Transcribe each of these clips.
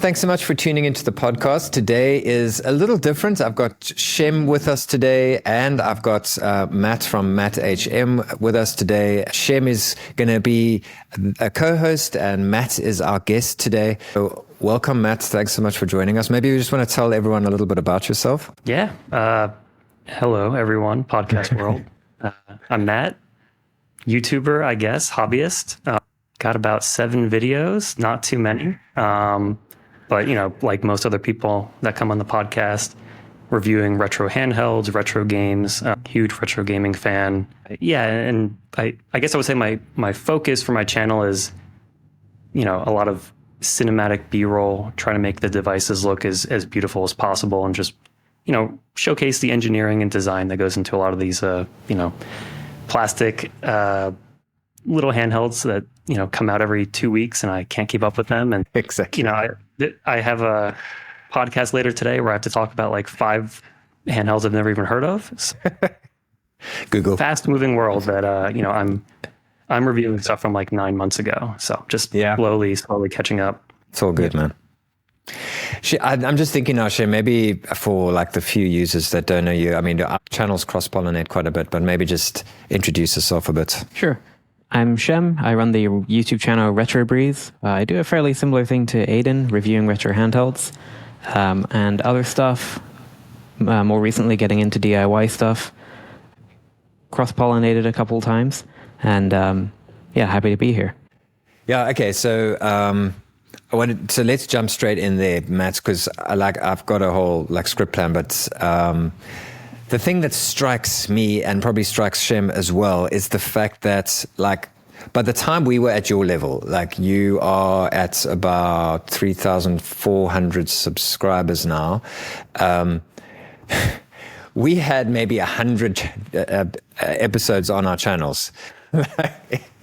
thanks so much for tuning into the podcast. Today is a little different. I've got Shem with us today, and I've got Matt from Matt HM with us today. Shem is going to be a co-host, and Matt is our guest today. So welcome, Matt. Thanks so much for joining us. Maybe you just want to tell everyone a little bit about yourself. Yeah. Hello, everyone. Podcast world. I'm Matt, YouTuber, I guess, hobbyist. Got about 7 videos, not too many. But, like most other people that come on the podcast, reviewing retro handhelds, retro games, huge retro gaming fan. Yeah, and I guess I would say my focus for my channel is, a lot of cinematic B-roll, trying to make the devices look as beautiful as possible and just, showcase the engineering and design that goes into a lot of these, plastic little handhelds that come out every 2 weeks and I can't keep up with them. And exactly, I have a podcast later today where I have to talk about like 5 handhelds I've never even heard of. So, Google, fast moving world that I'm reviewing stuff from like 9 months ago. So just slowly catching up. It's all good, man. I'm just thinking now, Shay, maybe for like the few users that don't know you, I mean, our channels cross-pollinate quite a bit, but maybe just introduce yourself a bit. Sure. I'm Shem. I run the YouTube channel RetroBreeze. I do a fairly similar thing to Adin, reviewing retro handhelds and other stuff. More recently, getting into DIY stuff. Cross-pollinated a couple times, and happy to be here. Yeah. Okay. So so let's jump straight in there, Matt, because I've got a whole script plan, but the thing that strikes me and probably strikes Shem as well is the fact that by the time we were at your level, you are at about 3,400 subscribers now. We had maybe 100 episodes on our channels.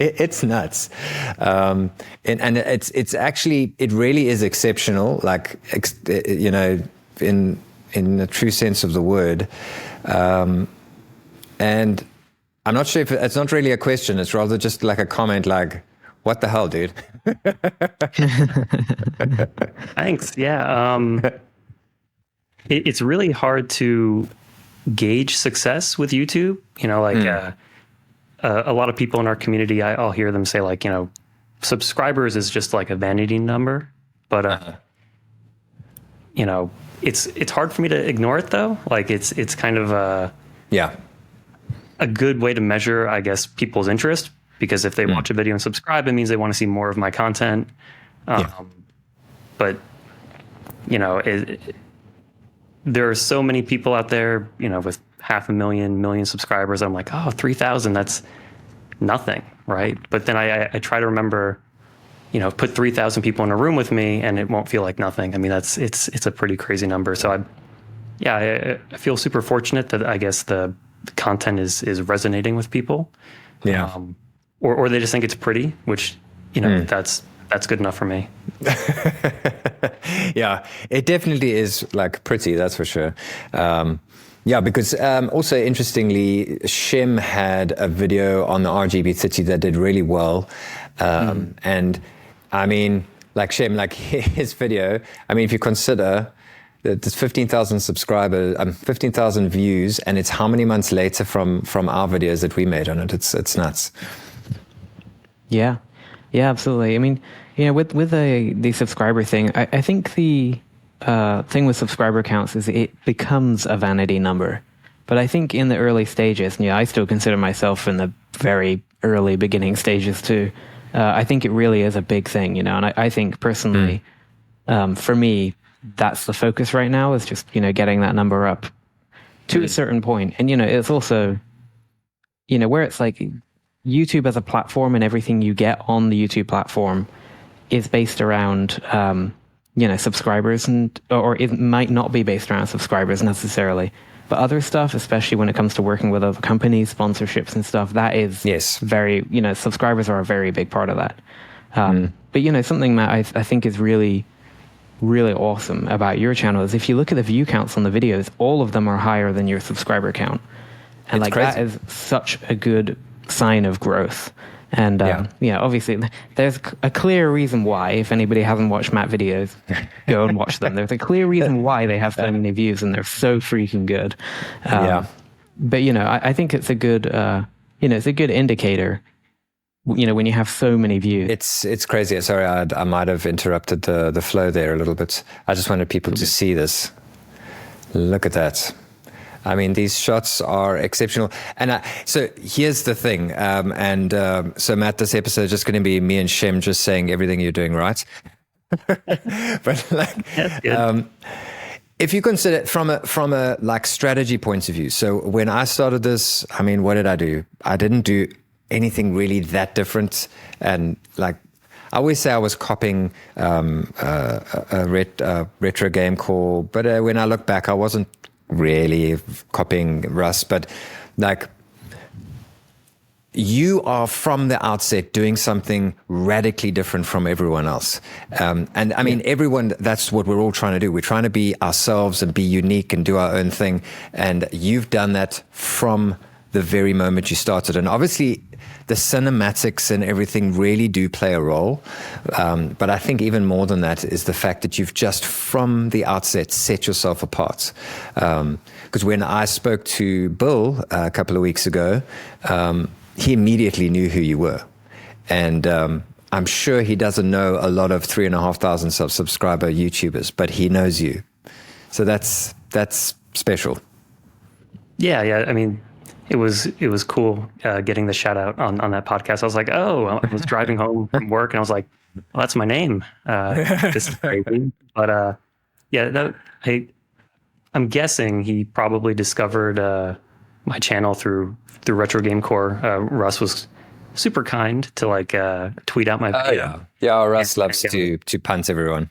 It's nuts. And it's actually, it really is exceptional, in the true sense of the word. And I'm not sure if it's not really a question. It's rather just like a comment, what the hell, dude? Thanks. Yeah. It's really hard to gauge success with YouTube. A lot of people in our community, I'll hear them say subscribers is just like a vanity number, but it's hard for me to ignore it though. It's kind of a good way to measure, I guess, people's interest, because if they watch a video and subscribe, it means they want to see more of my content. But there are so many people out there, with 500,000, million subscribers. I'm like, 3,000, that's nothing, right? But then I try to remember, put 3,000 people in a room with me and it won't feel like nothing. I mean, it's a pretty crazy number. So I feel super fortunate that I guess the content is resonating with people. Yeah. Or they just think it's pretty, which, that's good enough for me. Yeah, it definitely is pretty, that's for sure. Because also interestingly, Shem had a video on the RGB 30 that did really well. And I mean, Shem, his video, I mean, if you consider that there's 15,000 subscribers, 15,000 views, and it's how many months later from our videos that we made on it. It's nuts. Yeah, absolutely. I mean, with the subscriber thing, I think the thing with subscriber counts is it becomes a vanity number. But I think in the early stages, I still consider myself in the very early beginning stages too. I think it really is a big thing, and I think personally, for me, that's the focus right now, is just, getting that number up to a certain point. And, it's also, where it's YouTube as a platform and everything you get on the YouTube platform is based around, subscribers, or it might not be based around subscribers necessarily, but other stuff, especially when it comes to working with other companies, sponsorships and stuff, that is very, subscribers are a very big part of that. But, something that I think is really, really awesome about your channel is if you look at the view counts on the videos, all of them are higher than your subscriber count. And it's crazy. That is such a good sign of growth. And obviously, there's a clear reason why. If anybody hasn't watched Matt videos, go and watch them. There's a clear reason why they have so many views, and they're so freaking good. But I think it's a good, it's a good indicator. When you have so many views, it's crazy. Sorry, I might have interrupted the flow there a little bit. I just wanted people to see this. Look at that. I mean, these shots are exceptional. And so here's the thing. So Matt, this episode is just going to be me and Shem just saying everything you're doing right. But if you consider it from a like strategy point of view. So when I started this, I mean, what did I do? I didn't do anything really that different. And like, I always say I was copying a retro game core, but when I look back, I wasn't really copying Russ, but like you are from the outset doing something radically different from everyone else. And I mean, everyone, that's what we're all trying to do. We're trying to be ourselves and be unique and do our own thing. And you've done that from the very moment you started. And obviously the cinematics and everything really do play a role. But I think even more than that is the fact that you've just from the outset set yourself apart. Because when I spoke to Bill a couple of weeks ago, he immediately knew who you were. And I'm sure he doesn't know a lot of 3,500 subscriber YouTubers, but he knows you. So that's special. Yeah. I mean, it was cool getting the shout out on that podcast. I was like, oh, I was driving home from work and I was like, well, that's my name. This is crazy. But I'm guessing he probably discovered my channel through Retro Game Core. Russ was super kind to like tweet out my video. Yeah, Russ loves to punt everyone.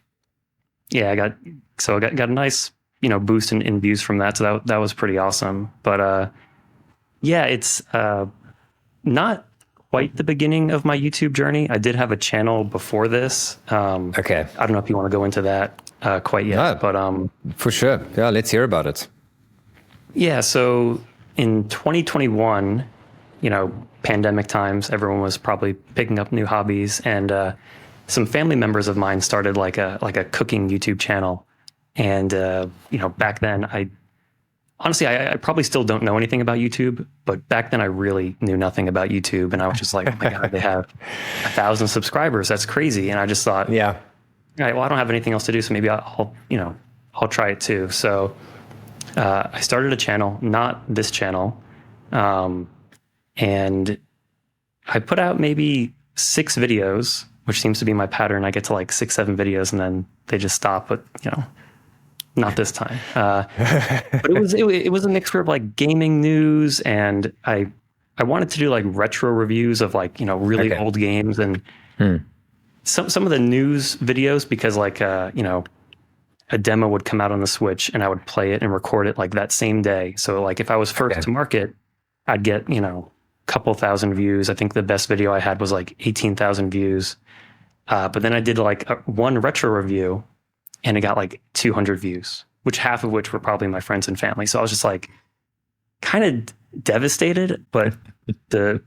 Yeah, I got a nice boost in views from that. So that was pretty awesome. But it's not quite the beginning of my YouTube journey. I did have a channel before this. Okay. I don't know if you want to go into that quite yet, no, but for sure. Yeah, let's hear about it. Yeah, so in 2021, pandemic times, everyone was probably picking up new hobbies, and some family members of mine started like a cooking YouTube channel. And back then I probably still don't know anything about YouTube, but back then I really knew nothing about YouTube. And I was just like, oh my God, they have 1,000 subscribers. That's crazy. And I just thought, all right, well, I don't have anything else to do. So maybe I'll try it too. So I started a channel, not this channel. And I put out maybe 6 videos, which seems to be my pattern. I get to like 6, 7 videos and then they just stop, but not this time. But it was a mixture of like gaming news, and I wanted to do like retro reviews of like, really old games, and some of the news videos, because like, a demo would come out on the Switch and I would play it and record it like that same day. So like if I was first to market, I'd get, a couple thousand views. I think the best video I had was like 18,000 views. But then I did like one retro review and it got like 200 views, half of which were probably my friends and family. So I was just like kind of devastated, but to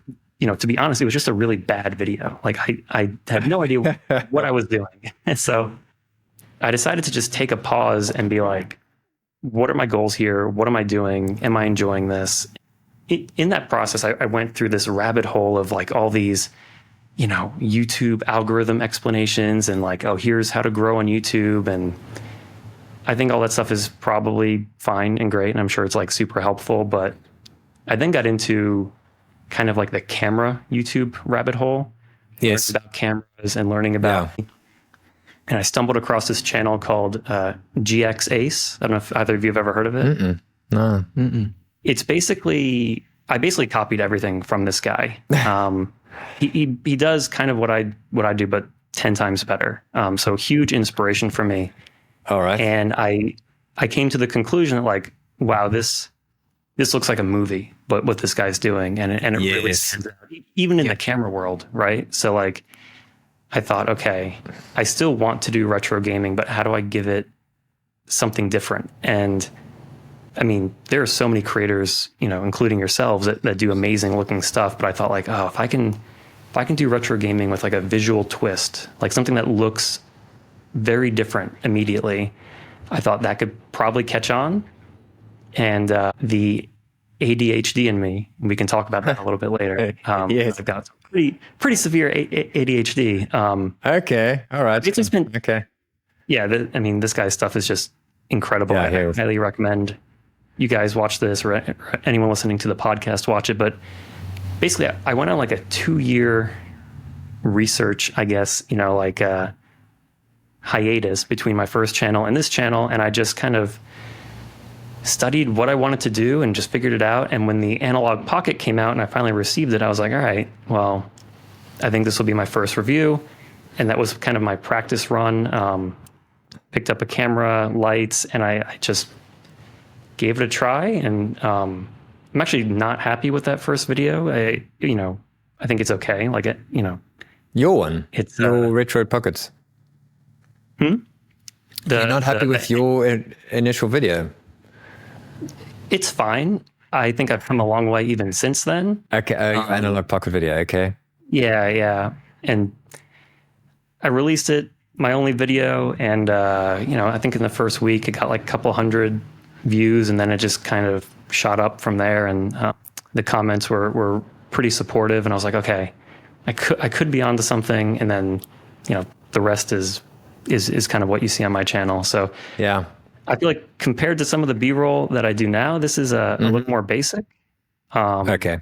be honest, it was just a really bad video. Like I had no idea what I was doing. And so I decided to just take a pause and be like, what are my goals here? What am I doing? Am I enjoying this? In that process, I went through this rabbit hole of like all these, YouTube algorithm explanations and like, oh, here's how to grow on YouTube. And I think all that stuff is probably fine and great. And I'm sure it's like super helpful. But I then got into kind of like the camera YouTube rabbit hole. Yes. About cameras and learning about. Yeah. And I stumbled across this channel called GX Ace. I don't know if either of you have ever heard of it. Mm-mm. No. Mm-mm. It's I basically copied everything from this guy. He does kind of what I do, but 10 times better. So huge inspiration for me. All right. And I came to the conclusion that like, wow, this looks like a movie, but what this guy's doing, and it really stands out, even in the camera world, right? So like, I thought, okay, I still want to do retro gaming, but how do I give it something different? And I mean, there are so many creators, including yourselves, that do amazing looking stuff. But I thought like, oh, if I can if I can do retro gaming with like a visual twist, like something that looks very different immediately, I thought that could probably catch on. And the ADHD in me, we can talk about that a little bit later. Yes. I've got pretty severe ADHD. Okay. All right. It's just been, okay. Yeah. I mean, this guy's stuff is just incredible. Yeah, I highly recommend you guys watch this, or anyone listening to the podcast watch it. But basically, I went on like a 2-year research, I guess, like a hiatus between my first channel and this channel. And I just kind of studied what I wanted to do and just figured it out. And when the Analog Pocket came out and I finally received it, I was like, all right, well, I think this will be my first review. And that was kind of my practice run. Picked up a camera, lights, and I just gave it a try. And I'm actually not happy with that first video. I think it's okay. Like it, Your one? It's your Retro Pockets? You're not happy with your initial video? It's fine. I think I've come a long way even since then. Okay, your Analog Pocket video, okay. Yeah. And I released it, my only video, and I think in the first week it got like a couple hundred views, and then it just kind of shot up from there. And the comments were pretty supportive, and I was like, okay, I could be onto something. And then the rest is kind of what you see on my channel. So yeah, I feel like compared to some of the B-roll that I do now, this is a little more basic. Okay.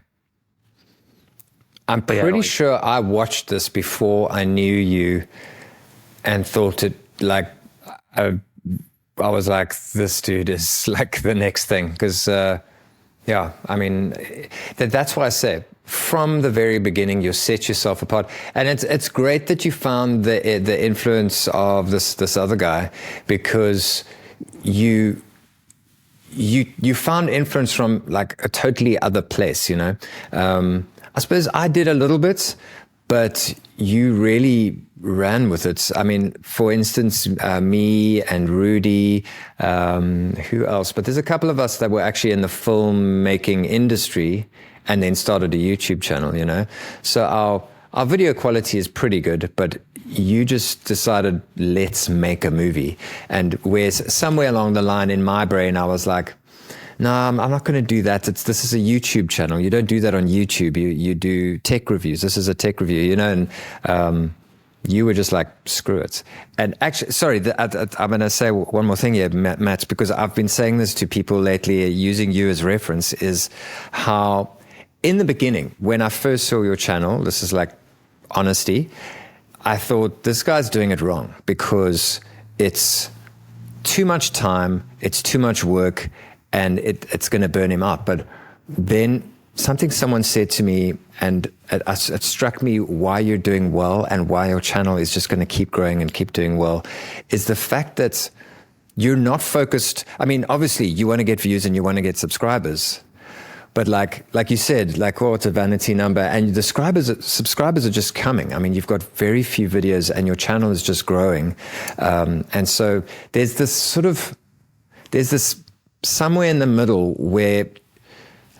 I'm pretty sure I watched this before I knew you and thought it like, I was like, this dude is like the next thing. Because, I mean, that's why I say from the very beginning, you set yourself apart. And it's great that you found the influence of this other guy, because you found influence from like a totally other place, I suppose I did a little bit, but you really ran with it. I mean, for instance, me and Rudy, who else? But there's a couple of us that were actually in the filmmaking industry and then started a YouTube channel, So our video quality is pretty good, but you just decided, let's make a movie. And whereas somewhere along the line in my brain, I was like, no, I'm not going to do that. This is a YouTube channel. You don't do that on YouTube. You do tech reviews. This is a tech review, and you were just like, screw it. And actually, sorry, I'm going to say one more thing here, Matt, because I've been saying this to people lately, using you as reference, is how in the beginning, when I first saw your channel, this is like honesty, I thought this guy's doing it wrong because it's too much time, it's too much work, and it's going to burn him out. But then someone said to me, and it struck me why you're doing well and why your channel is just going to keep growing and keep doing well, is the fact that you're not focused. I mean, obviously you want to get views and you want to get subscribers, but like you said, it's a vanity number, and the subscribers are just coming. I mean, you've got very few videos and your channel is just growing. And so there's this somewhere in the middle where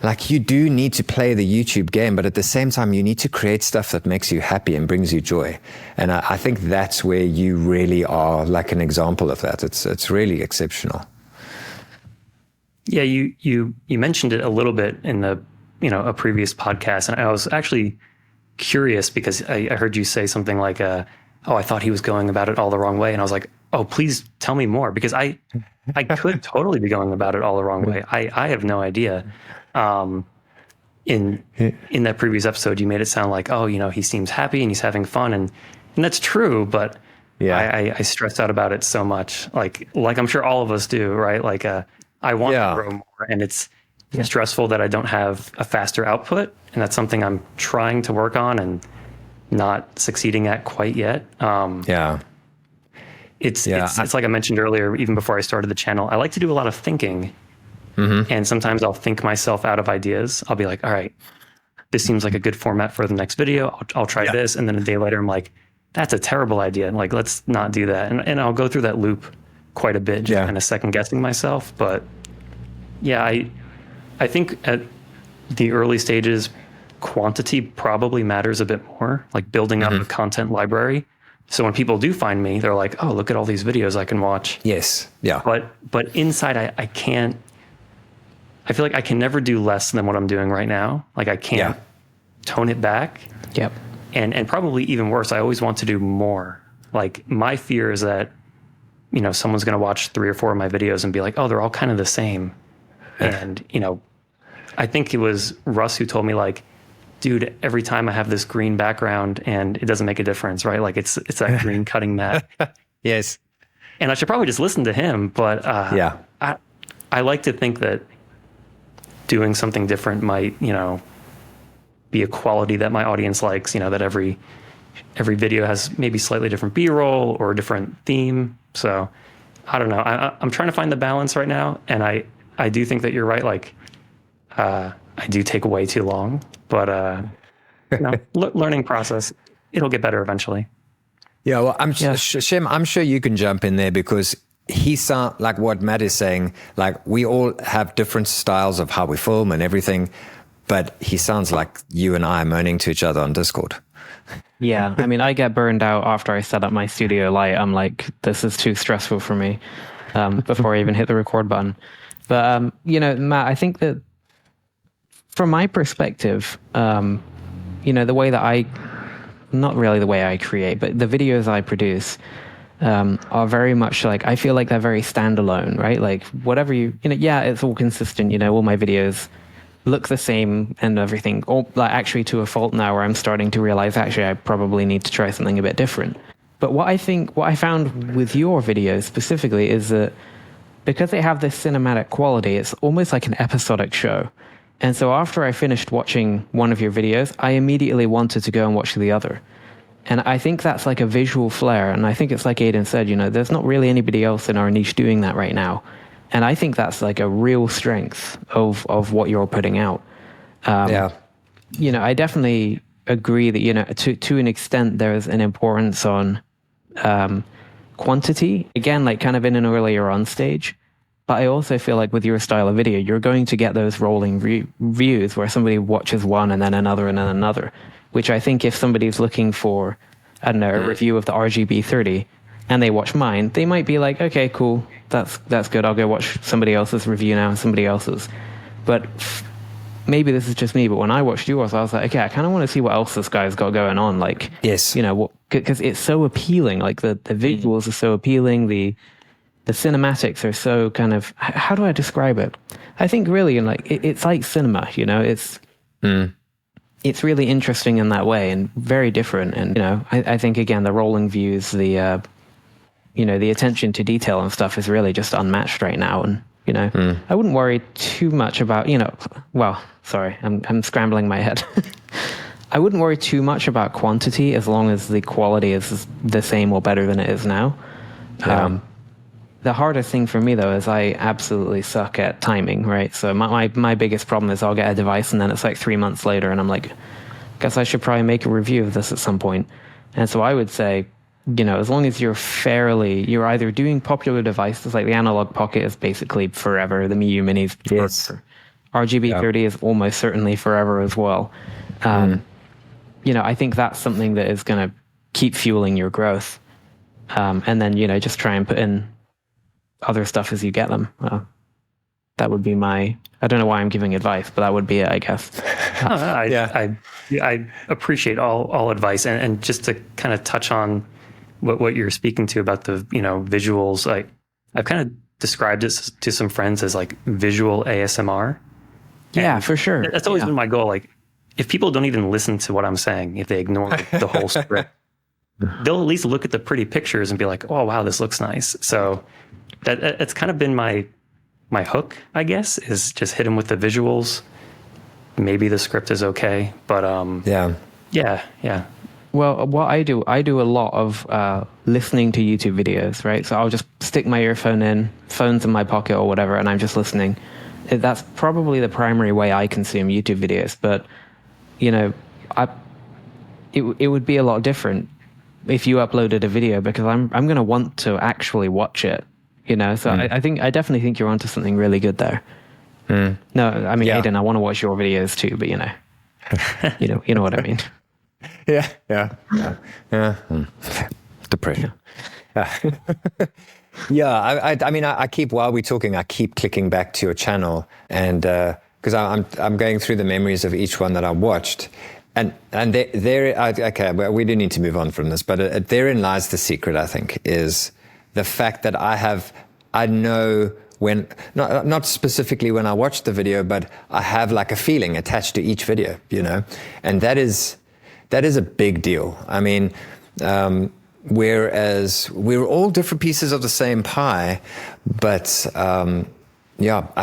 like you do need to play the YouTube game, but at the same time, you need to create stuff that makes you happy and brings you joy. And I think that's where you really are like an example of that. It's really exceptional. Yeah, you mentioned it a little bit in the a previous podcast, and I was actually curious because I heard you say something like, "Oh, I thought he was going about it all the wrong way," and I was like, "Oh, please tell me more," because I could totally be going about it all the wrong way. I have no idea. In that previous episode, you made it sound like, oh, he seems happy and he's having fun, and that's true, but yeah, I stressed out about it so much, like I'm sure all of us do, right? Like I want to grow more, and it's stressful that I don't have a faster output, and that's something I'm trying to work on and not succeeding at quite yet. It's like I mentioned earlier, even before I started the channel, I like to do a lot of thinking. Mm-hmm. And sometimes I'll think myself out of ideas. I'll be like, all right, this seems like a good format for the next video. I'll try this. And then a day later, I'm like, that's a terrible idea. And like, let's not do that. And I'll go through that loop quite a bit, just kind of second guessing myself. But yeah, I think at the early stages, quantity probably matters a bit more, like building up a content library. So when people do find me, they're like, oh, look at all these videos I can watch. Yes. Yeah. But inside I can't, I feel like I can never do less than what I'm doing right now. Like I can't tone it back. Yep. And probably even worse, I always want to do more. Like my fear is that, you know, someone's going to watch 3 or 4 of my videos and be like, oh, they're all kind of the same. And, you know, I think it was Russ who told me like, dude, every time I have this green background and it doesn't make a difference, right? Like it's that green cutting mat. Yes. And I should probably just listen to him. But I like to think that doing something different might, you know, be a quality that my audience likes, you know, that every video has maybe slightly different B-roll or a different theme. So I don't know. I'm trying to find the balance right now. And I do think that you're right. Like, I do take way too long, but you know, learning process, it'll get better eventually. Yeah, well, Shem, I'm sure you can jump in there because he sound like what Matt is saying. Like we all have different styles of how we film and everything, but he sounds like you and I moaning to each other on Discord. Yeah, I mean, I get burned out after I set up my studio light. I'm like, this is too stressful for me before I even hit the record button. But you know, Matt, I think that from my perspective, you know, the way that not really the way I create, but the videos I produce are very much like, I feel like they're very standalone, right? Like whatever you know, yeah, it's all consistent. You know, all my videos look the same and everything, or like actually to a fault now where I'm starting to realize actually I probably need to try something a bit different. But what I found with your videos specifically is that because they have this cinematic quality, it's almost like an episodic show. And so after I finished watching one of your videos, I immediately wanted to go and watch the other. And I think that's like a visual flair. And I think it's like Adin said, you know, there's not really anybody else in our niche doing that right now. And I think that's like a real strength of what you're putting out. You know, I definitely agree that, you know, to an extent, there's an importance on quantity. Again, like kind of in an earlier on stage. But I also feel like with your style of video, you're going to get those rolling views where somebody watches one and then another and then another, which I think if somebody's looking for, I don't know, a review of the RGB 30 and they watch mine, they might be like, okay, cool, that's good. I'll go watch somebody else's review now and somebody else's. But maybe this is just me, but when I watched yours, I was like, okay, I kind of want to see what else this guy's got going on. Like, yes, you know, because it's so appealing. Like the visuals are so appealing. The cinematics are so kind of, how do I describe it? I think really, like it's like cinema, you know, it's really interesting in that way and very different. And, you know, I think again, the rolling views, the, you know, the attention to detail and stuff is really just unmatched right now. And, you know, I wouldn't worry too much about, you know, well, sorry, I'm scrambling my head. I wouldn't worry too much about quantity as long as the quality is the same or better than it is now. Yeah. The hardest thing for me, though, is I absolutely suck at timing, right? So my biggest problem is I'll get a device and then it's like 3 months later and I'm like, guess I should probably make a review of this at some point. And so I would say, you know, as long as you're either doing popular devices, like the Analog Pocket is basically forever, the Miu Mini's forever. RGB 30 is almost certainly forever as well. You know, I think that's something that is going to keep fueling your growth. And then, you know, just try and put in other stuff as you get them. That would be I don't know why I'm giving advice, but that would be it, I guess. I appreciate all advice. And just to kind of touch on what you're speaking to about the, you know, visuals, I've kind of described it to some friends as like visual ASMR. Yeah, for sure. That's always been my goal. Like if people don't even listen to what I'm saying, if they ignore the whole script, they'll at least look at the pretty pictures and be like, oh, wow, this looks nice. So that's kind of been my hook, I guess, is just hit them with the visuals. Maybe the script is okay, but yeah. Well, what I do a lot of listening to YouTube videos, right? So I'll just stick my phone's in my pocket or whatever, and I'm just listening. That's probably the primary way I consume YouTube videos. But, you know, it would be a lot different if you uploaded a video because I'm going to want to actually watch it, you know? So I definitely think you're onto something really good there. No, I mean, Adin, I want to watch your videos too, but you know. You know what I mean. Yeah. Depression. I mean, I keep, while we're talking, I keep clicking back to your channel, and because I'm going through the memories of each one that I watched, and okay, well, we do need to move on from this, but therein lies the secret. I think is the fact that I know when, not specifically when I watch the video, but I have like a feeling attached to each video, and that is a big deal. I mean, whereas we're all different pieces of the same pie, but I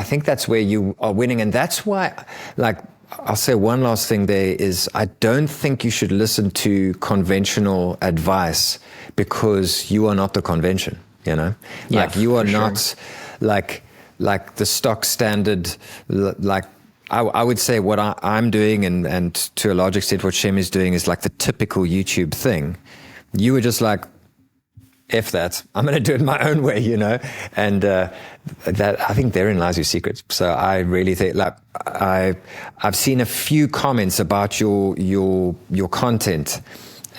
think that's where you are winning. And that's why, like, I'll say one last thing there is, I don't think you should listen to conventional advice because you are not the convention, like you are not like the stock standard, like, I would say what I'm doing, and to a large extent what Shem is doing, is like the typical YouTube thing. You were just like, F that, I'm going to do it my own way, and that, I think therein lies your secret. So I really think, like, I've seen a few comments about your content,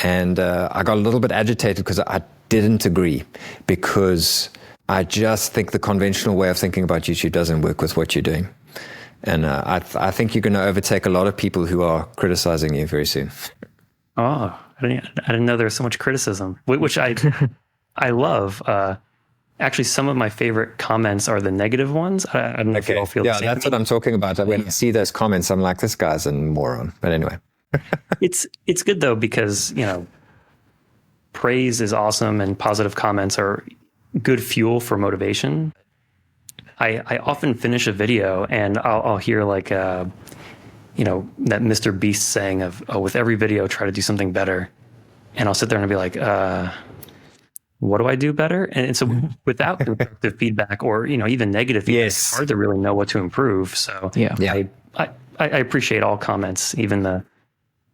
and I got a little bit agitated because I didn't agree, because I just think the conventional way of thinking about YouTube doesn't work with what you're doing. And I think you're going to overtake a lot of people who are criticizing you very soon. Oh, I didn't know there was so much criticism, which I love. Actually, some of my favorite comments are the negative ones. I don't know if you all feel the same. That's what I'm talking about. When I see those comments, I'm like, this guy's a moron. But anyway. It's good, though, because, praise is awesome and positive comments are good fuel for motivation. I often finish a video and I'll hear like, that Mr. Beast saying of, with every video, try to do something better. And I'll sit there and be like, what do I do better? And so without the feedback or, even negative feedback, it's hard to really know what to improve. So I appreciate all comments, even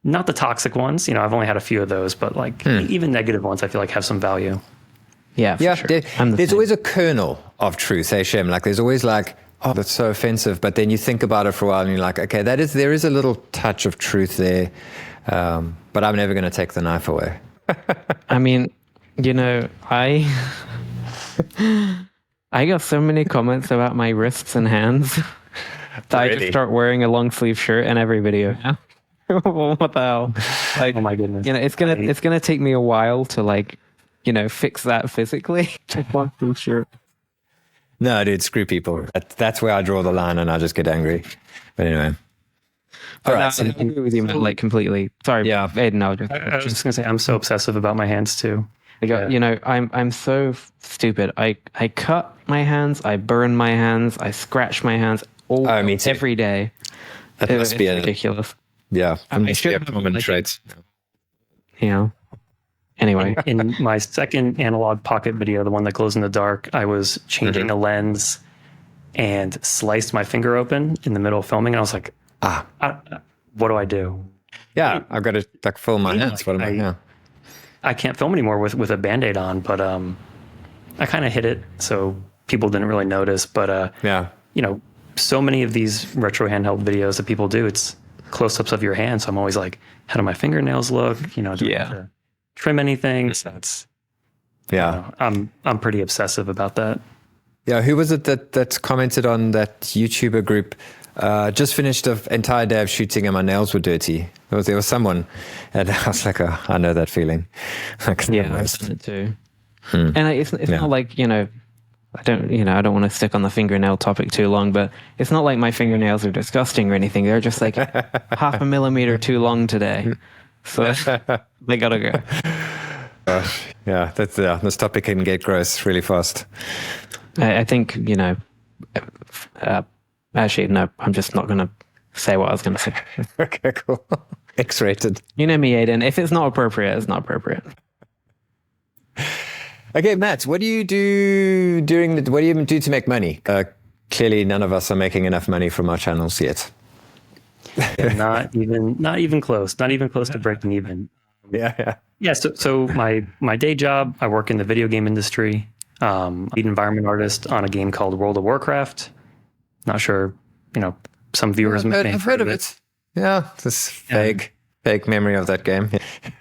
not the toxic ones. I've only had a few of those, but like even negative ones, I feel like have some value. Yeah, sure. There's always a kernel of truth, Shem? Like there's always like, oh, that's so offensive. But then you think about it for a while and you're like, okay, there is a little touch of truth there. But I'm never going to take the knife away. I mean, I got so many comments about my wrists and hands that I just start wearing a long sleeve shirt in every video. What the hell? Like, oh my goodness. It's gonna take me a while to like, fix that physically. Long sleeve shirt. No, dude, screw people. That's where I draw the line, and I just get angry. But anyway. All right. I agree with you, like completely. Sorry, Adin. I was just gonna say, I'm so obsessive about my hands too. I'm so stupid. I cut my hands, I burn my hands, I scratch my hands every day. That must be ridiculous. Yeah, that must be a common trait. Anyway, in my second analog pocket video, the one that glows in the dark, I was changing a lens and sliced my finger open in the middle of filming, and I was like, what do I do? Yeah, I've got to like film my hands. I can't film anymore with a Band-Aid on, but I kind of hit it, so people didn't really notice. But so many of these retro handheld videos that people do, it's close-ups of your hand. So I'm always like, how do my fingernails look? Do I have to trim anything? So it's I'm pretty obsessive about that. Yeah, who was it that commented on that YouTuber group? Just finished an entire day of shooting and my nails were dirty. There was someone, and I was like, oh, I know that feeling. I've done it too. And it's not like, I don't want to stick on the fingernail topic too long, but it's not like my fingernails are disgusting or anything. They're just like half a millimeter too long today. So they gotta go. Gosh, yeah, this topic can get gross really fast. I think, actually, no, I'm just not going to say what I was going to say. Okay, cool. X-rated. You know me, Adin. If it's not appropriate, it's not appropriate. Okay, Matt, what do you do what do you do to make money? Clearly, none of us are making enough money from our channels yet. Not even close. Not even close to breaking even. Yeah. So my day job, I work in the video game industry. Lead environment artist on a game called World of Warcraft. Not sure, some viewers may I've heard of it. Yeah, this fake memory of that game.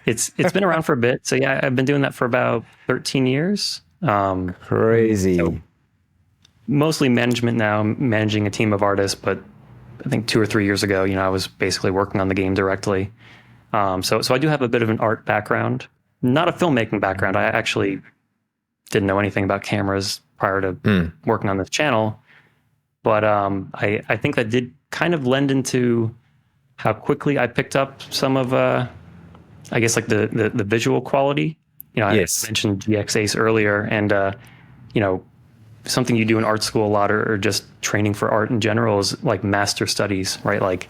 It's been around for a bit. So yeah, I've been doing that for about 13 years. Crazy. So mostly management now, managing a team of artists, but I think 2 or 3 years ago, I was basically working on the game directly. So I do have a bit of an art background, not a filmmaking background. I actually didn't know anything about cameras prior to working on this channel. But I think that did kind of lend into how quickly I picked up some of, I guess, like the visual quality. I mentioned GX Ace earlier, and something you do in art school a lot, or just training for art in general, is like master studies, right? Like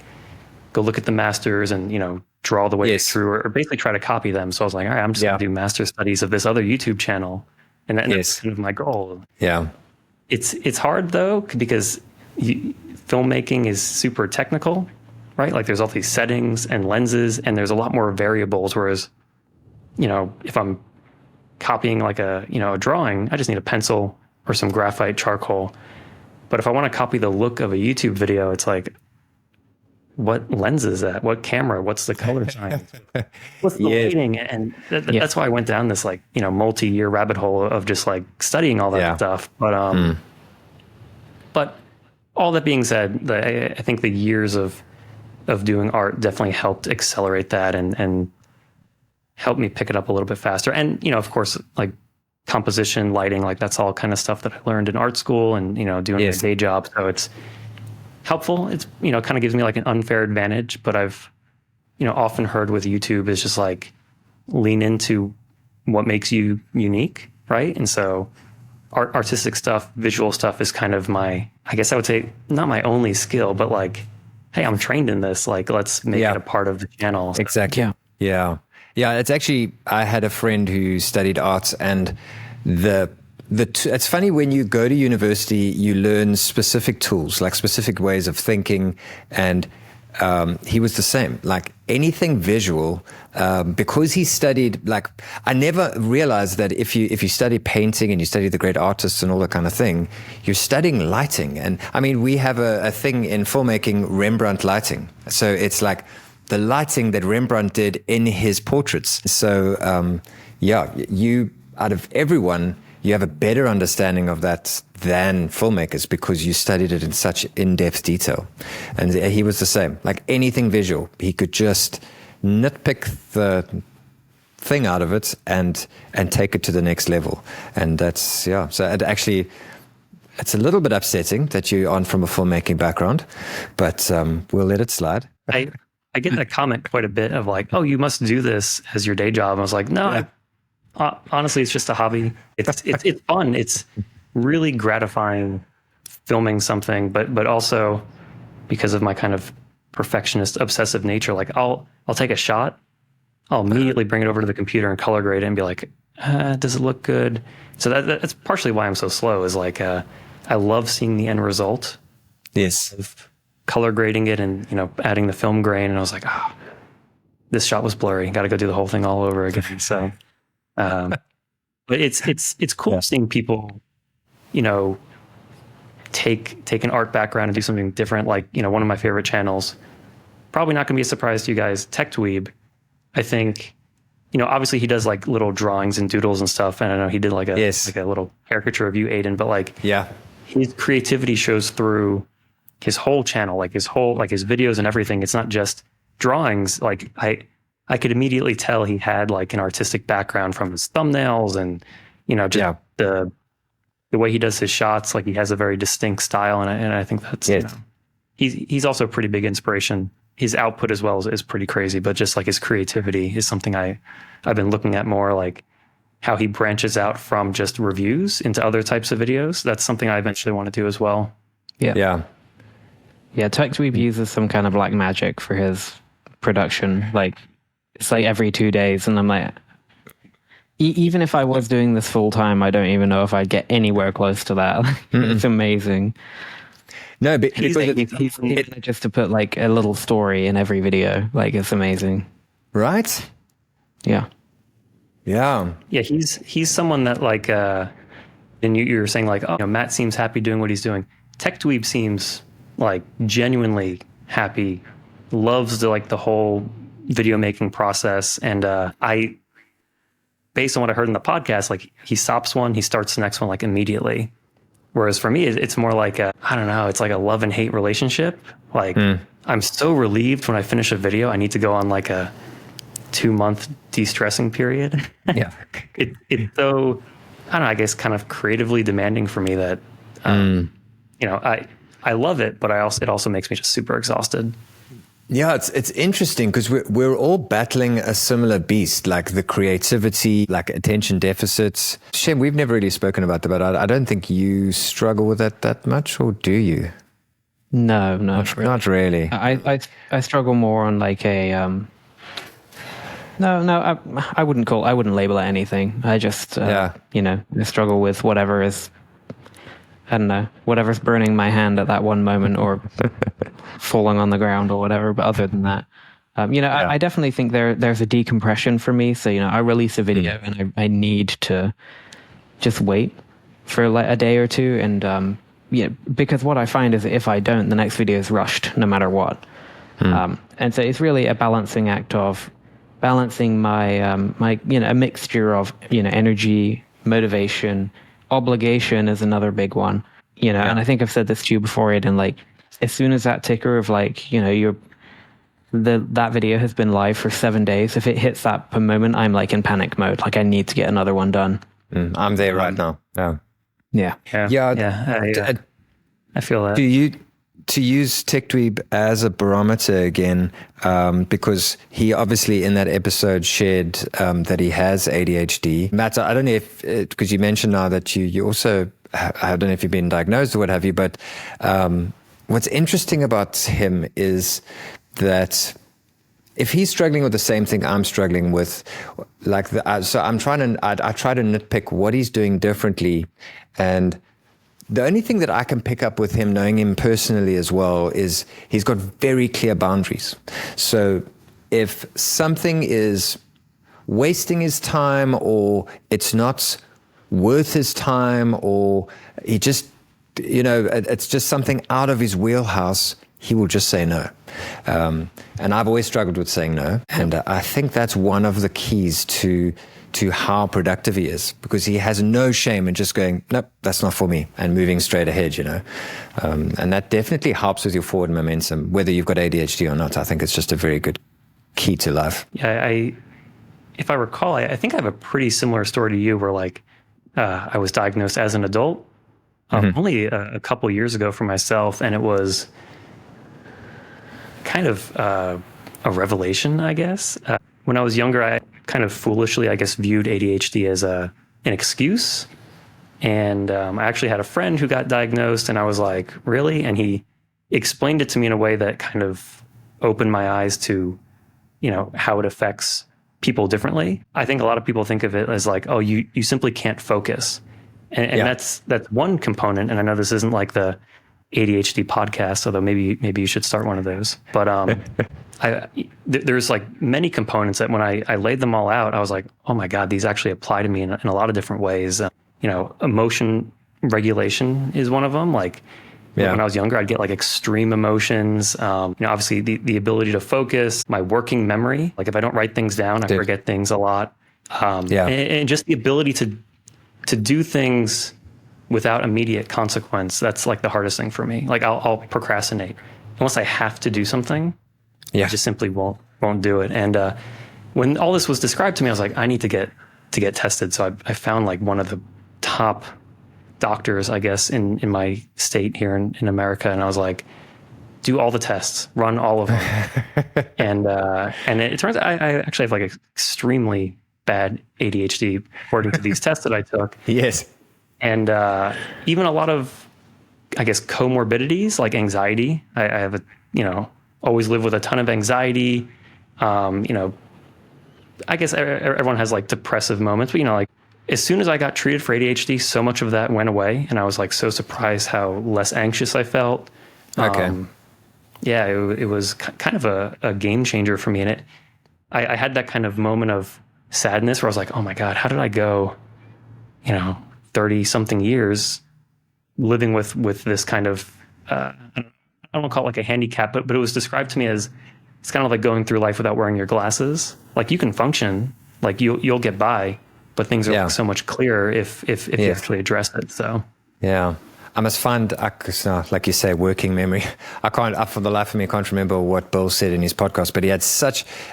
go look at the masters and draw the way through, or basically try to copy them. So I was like, all right, I'm just gonna do master studies of this other YouTube channel, and that's kind of my goal. Yeah, it's hard though, because filmmaking is super technical, right? Like there's all these settings and lenses, and there's a lot more variables. Whereas, if I'm copying like a drawing, I just need a pencil or some graphite charcoal. But if I want to copy the look of a YouTube video, it's like, what lens is that? What camera? What's the color science? What's the lighting? And that's why I went down this multi-year rabbit hole of just like studying all that stuff. But but all that being said, I think the years of doing art definitely helped accelerate that and helped me pick it up a little bit faster. And of course, like composition, lighting, like that's all kind of stuff that I learned in art school and doing my day job. So it's helpful. It's kind of gives me like an unfair advantage. But I've often heard with YouTube is just like lean into what makes you unique, right? And so artistic stuff, visual stuff is kind of my, I guess I would say, not my only skill, but like, hey, I'm trained in this. Like, let's make it a part of the channel. Exactly. Yeah. It's actually, I had a friend who studied arts, and it's funny, when you go to university, you learn specific tools, like specific ways of thinking. And he was the same, like anything visual, because he studied, like, I never realized that if you study painting and you study the great artists and all that kind of thing, you're studying lighting. And I mean, we have a thing in filmmaking, Rembrandt lighting. So it's like the lighting that Rembrandt did in his portraits. So you, out of everyone, you have a better understanding of that than filmmakers, because you studied it in such in-depth detail. And he was the same, like anything visual, he could just nitpick the thing out of it and take it to the next level. And that's, so it's a little bit upsetting that you aren't from a filmmaking background, but we'll let it slide. I get that comment quite a bit of like, oh, you must do this as your day job. I was like, no, honestly, it's just a hobby. It's fun. It's really gratifying filming something, but also because of my kind of perfectionist, obsessive nature, like I'll take a shot, I'll immediately bring it over to the computer and color grade it and be like, does it look good? So that's partially why I'm so slow, is like, I love seeing the end result. Yes. Of color grading it and, adding the film grain. And I was like, this shot was blurry. Got to go do the whole thing all over again. So, but it's cool seeing people, take an art background and do something different. Like, one of my favorite channels, probably not going to be a surprise to you guys, TechDweeb. I think, obviously he does like little drawings and doodles and stuff. And I know he did like a little caricature of you, Adin, but like, his creativity shows through his whole channel, like his videos and everything. It's not just drawings. Like I could immediately tell he had like an artistic background from his thumbnails and, just the way he does his shots. Like he has a very distinct style. And I think that's, he's also a pretty big inspiration. His output as well is pretty crazy, but just like his creativity is something I've been looking at more, like how he branches out from just reviews into other types of videos. That's something I eventually want to do as well. Yeah, TechDweeb uses some kind of black magic for his production. Like it's like every 2 days, and I'm like, even if I was doing this full time, I don't even know if I'd get anywhere close to that. It's amazing. No, but he's just to put like a little story in every video. Like it's amazing, right? Yeah. He's someone that like, and you were saying like, oh, Matt seems happy doing what he's doing. TechDweeb seems like genuinely happy loves the whole video making process. And based on what I heard in the podcast, like he stops one, he starts the next one like immediately. Whereas for me, it's more like I don't know, it's like a love and hate relationship. Like I'm so relieved when I finish a video. I need to go on like a 2-month de-stressing period. Yeah. It's so, I don't know, I guess kind of creatively demanding for me that, you know, I love it, but it also makes me just super exhausted. Yeah, it's interesting because we're all battling a similar beast, like the creativity, like attention deficits. Shem, we've never really spoken about that, but I don't think you struggle with that much, or do you? No, Not really. I struggle more on like a no, I wouldn't label it anything. I just you know, I struggle with whatever is, I don't know, whatever's burning my hand at that one moment, or falling on the ground or whatever. But other than that, you know, I definitely think there's a decompression for me. So, you know, I release a video and I need to just wait for like a day or two. And yeah, because what I find is that if I don't, the next video is rushed no matter what. And so it's really a balancing act of balancing my my, you know, a mixture of, you know, energy, motivation. Obligation is another big one, you know, and I think I've said this to you before, Adin, like as soon as that ticker of like, you know, that video has been live for 7 days, if it hits that moment, I'm like in panic mode. Like I need to get another one done. I'm there right now. Yeah. I feel that. To use TechDweeb as a barometer again, because he obviously in that episode shared that he has ADHD. Matt, I don't know if, because you mentioned now that you also, I don't know if you've been diagnosed or what have you, but what's interesting about him is that if he's struggling with the same thing I'm struggling with, like so I try to nitpick what he's doing differently, and the only thing that I can pick up with him, knowing him personally as well, is he's got very clear boundaries. So if something is wasting his time, or it's not worth his time, or he just, you know, it's just something out of his wheelhouse, he will just say no. And I've always struggled with saying no. And I think that's one of the keys to how productive he is, because he has no shame in just going, nope, that's not for me, and moving straight ahead, you know. And that definitely helps with your forward momentum, whether you've got ADHD or not. I think it's just a very good key to life. Yeah, if I recall, I think I have a pretty similar story to you, where like I was diagnosed as an adult, only a couple years ago for myself, and it was kind of a revelation, I guess. When I was younger, I kind of foolishly, I guess, viewed ADHD as an excuse. And I actually had a friend who got diagnosed, and I was like, really? And he explained it to me in a way that kind of opened my eyes to, you know, how it affects people differently. I think a lot of people think of it as like, oh, you simply can't focus. And that's one component. And I know this isn't like the ADHD podcast, although maybe you should start one of those. But there's like many components that when I laid them all out, I was like, oh my God, these actually apply to me in a lot of different ways. You know, emotion regulation is one of them. Like when I was younger, I'd get like extreme emotions. You know, obviously the ability to focus, my working memory. Like if I don't write things down, I forget things a lot. And just the ability to do things without immediate consequence. That's like the hardest thing for me. Like I'll procrastinate unless I have to do something. I just simply won't do it. And when all this was described to me, I was like, I need to get tested. So I found like one of the top doctors, I guess, in my state here in America. And I was like, do all the tests, run all of them. and it turns out I actually have like extremely bad ADHD according to these tests that I took. Yes. And even a lot of, I guess, comorbidities like anxiety. I have a, you know, always live with a ton of anxiety. You know, I guess everyone has like depressive moments, but you know, like as soon as I got treated for ADHD, so much of that went away. And I was like so surprised how less anxious I felt. Okay. Yeah, it was kind of a game changer for me. And I had that kind of moment of sadness where I was like, oh my God, how did I go, you know, 30 something years living with this kind of, I don't want to call it like a handicap, but it was described to me as it's kind of like going through life without wearing your glasses. Like you can function, like you'll get by, but things are like so much clearer if you actually address it. So I must find, like you say, working memory. For the life of me, I can't remember what Bill said in his podcast, but he had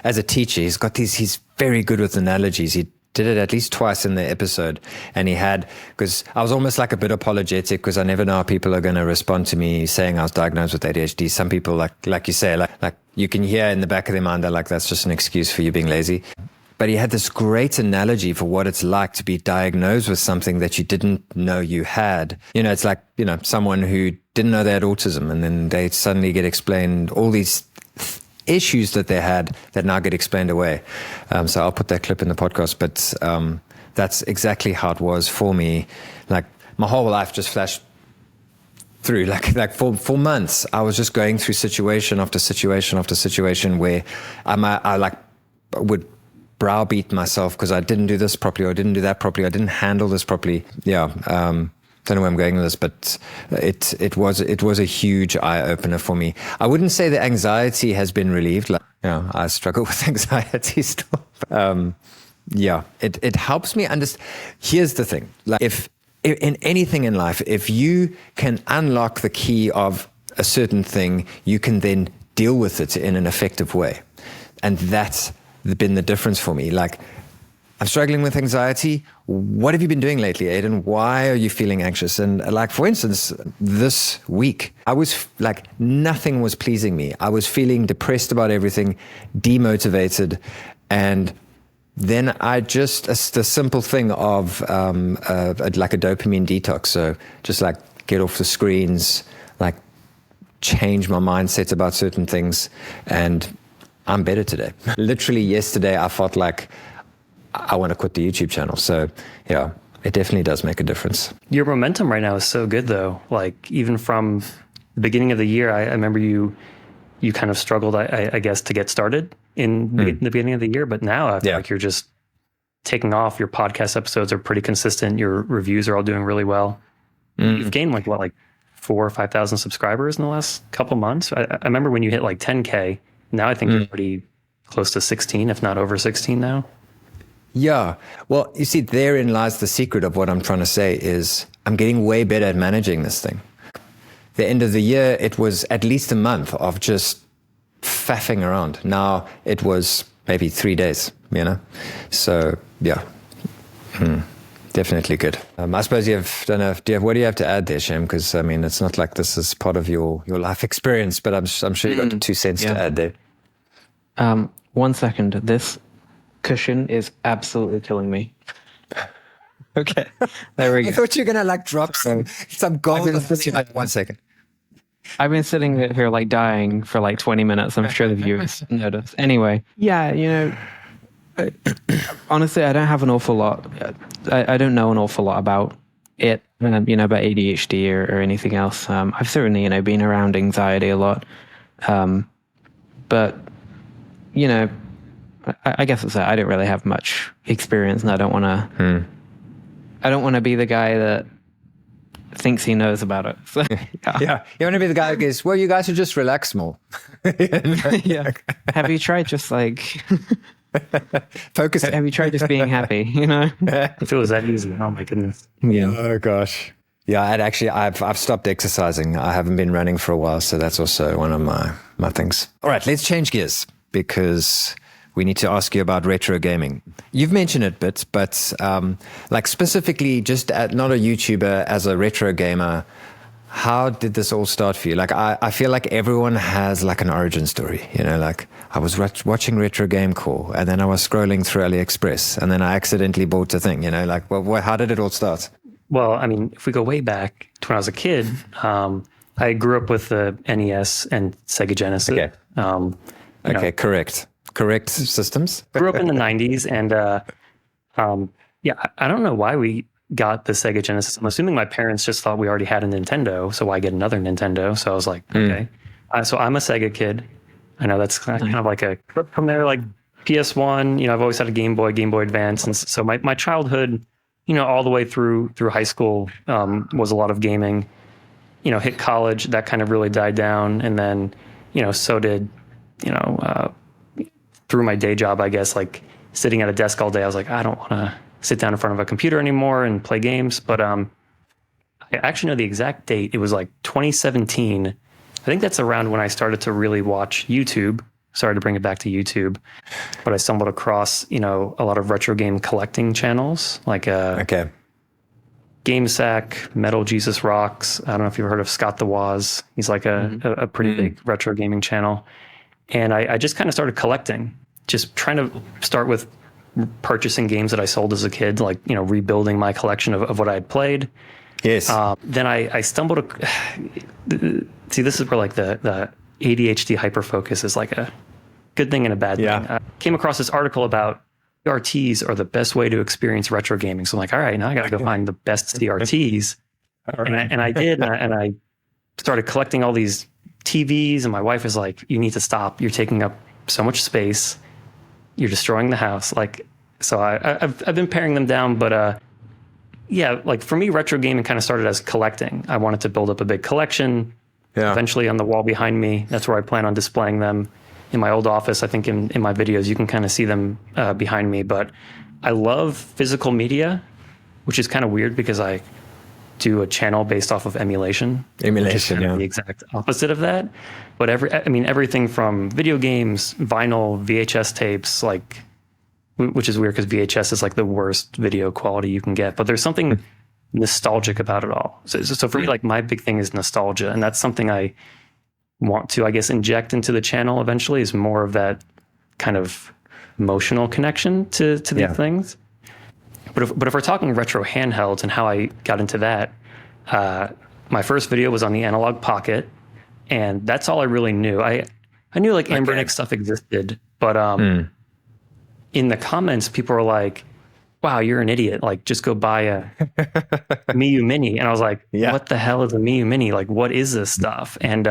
as a teacher, he's very good with analogies. He did it at least twice in the episode. And because I was almost like a bit apologetic because I never know how people are going to respond to me saying I was diagnosed with ADHD. Some people, like you say, like you can hear in the back of their mind, they're like, that's just an excuse for you being lazy. But he had this great analogy for what it's like to be diagnosed with something that you didn't know you had. It's like, someone who didn't know they had autism and then they suddenly get explained all these issues that they had that now get explained away. So I'll put that clip in the podcast, but that's exactly how it was for me. Like my whole life just flashed through like for months. I was just going through situation after situation after situation where I would browbeat myself because I didn't do this properly or I didn't do that properly. I didn't handle this properly. Don't know where I'm going with this, but it was a huge eye opener for me. I wouldn't say the anxiety has been relieved. I struggle with anxiety still. It helps me understand. Here's the thing: like if in anything in life, if you can unlock the key of a certain thing, you can then deal with it in an effective way, and that's been the difference for me. Like, I'm struggling with anxiety. What have you been doing lately, Adin? Why are you feeling anxious? And like, for instance, this week, I was like, nothing was pleasing me. I was feeling depressed about everything, demotivated. And then the simple thing of like a dopamine detox. So just like get off the screens, like change my mindset about certain things. And I'm better today. Literally yesterday, I felt like I want to quit the YouTube channel. So yeah, it definitely does make a difference. Your momentum right now is so good though. Like even from the beginning of the year, I remember you kind of struggled, I guess, to get started in the beginning of the year. But now I feel like you're just taking off. Your podcast episodes are pretty consistent. Your reviews are all doing really well. You've gained like 4,000 or 5,000 subscribers in the last couple months. I remember when you hit like 10K. Now I think you're pretty close to 16, if not over 16 now. Yeah. Well, you see, therein lies the secret of what I'm trying to say is I'm getting way better at managing this thing. The end of the year, it was at least a month of just faffing around. Now it was maybe 3 days, So yeah, definitely good. I suppose what do you have to add there, Shem? Because I mean, it's not like this is part of your life experience, but I'm sure you got 2 cents to add there. 1 second. This cushion is absolutely killing me. Okay. There we go. I thought you were going to drop some gold. 1 second. I've been sitting here dying for 20 minutes. I'm sure the viewers noticed. Anyway, honestly, I don't have an awful lot. I don't know an awful lot about it, about ADHD or anything else. I've certainly, been around anxiety a lot. But, I guess it's that I don't really have much experience, and I don't want to. I don't want to be the guy that thinks he knows about it. So, yeah, you want to be the guy who goes, "Well, you guys should just relax more." Yeah. Have you tried just focus? Have you tried just being happy? If it was that easy, oh my goodness. Yeah. Oh gosh. Yeah, I've stopped exercising. I haven't been running for a while, so that's also one of my things. All right, let's change gears because we need to ask you about retro gaming. You've mentioned it a bit, but specifically just not a YouTuber, as a retro gamer, how did this all start for you? I feel like everyone has an origin story, I was watching Retro Game Core and then I was scrolling through AliExpress and then I accidentally bought a thing, how did it all start? Well, I mean, if we go way back to when I was a kid, I grew up with the NES and Sega Genesis. Okay. Correct systems. Grew up in the 90s, and I don't know why we got the Sega Genesis. I'm assuming my parents just thought we already had a Nintendo, so why get another Nintendo? So I was like, okay. So I'm a Sega kid. I know that's kind of like a clip from there, like PS1. I've always had a Game Boy Advance, and so my childhood, all the way through high school, was a lot of gaming. Hit college, that kind of really died down, and then so did through my day job, I guess, like sitting at a desk all day, I was like, I don't want to sit down in front of a computer anymore and play games. But I actually know the exact date. It was like 2017. I think that's around when I started to really watch YouTube. Sorry to bring it back to YouTube, but I stumbled across, a lot of retro game collecting channels, like GameSack, Metal Jesus Rocks. I don't know if you've heard of Scott the Woz. He's like a pretty big retro gaming channel. And I just kind of started collecting, just trying to start with purchasing games that I sold as a kid, like, rebuilding my collection of what I had played. Yes. Then I stumbled. See, this is where like the ADHD hyperfocus is like a good thing and a bad thing. I came across this article about CRTs are the best way to experience retro gaming. So I'm like, all right, now I got to go find the best CRTs. And I did, and I started collecting all these TVs. And my wife is like, you need to stop. You're taking up so much space. You're destroying the house. Like, so I've been paring them down, but like for me, retro gaming kind of started as collecting. I wanted to build up a big collection. Yeah. Eventually on the wall behind me, that's where I plan on displaying them. In my old office, I think in my videos, you can kind of see them behind me. But I love physical media, which is kind of weird because I do a channel based off of emulation. Emulation, the exact opposite of that. But everything from video games, vinyl, VHS tapes, like, which is weird because VHS is like the worst video quality you can get. But there's something nostalgic about it all. So for me, like my big thing is nostalgia, and that's something I want to, I guess, inject into the channel eventually, is more of that kind of emotional connection to these things. But if we're talking retro handhelds and how I got into that, my first video was on the Analog Pocket, and that's all I really knew. I knew like Anbernic stuff existed, but in the comments, people were like, wow, you're an idiot. Like, just go buy a Miu Mini. And I was like, what the hell is a Miu Mini? Like, what is this stuff? And,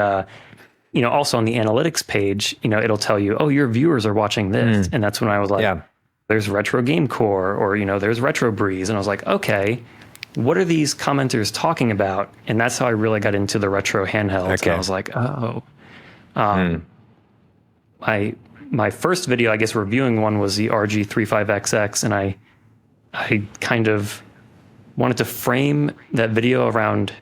also on the analytics page, it'll tell you, oh, your viewers are watching this. And that's when I was like, there's Retro Game Core, or, there's RetroBreeze. And I was like, okay, what are these commenters talking about? And that's how I really got into the retro handhelds. And I was like, my first video, I guess, reviewing one was the RG35XX. And I kind of wanted to frame that video around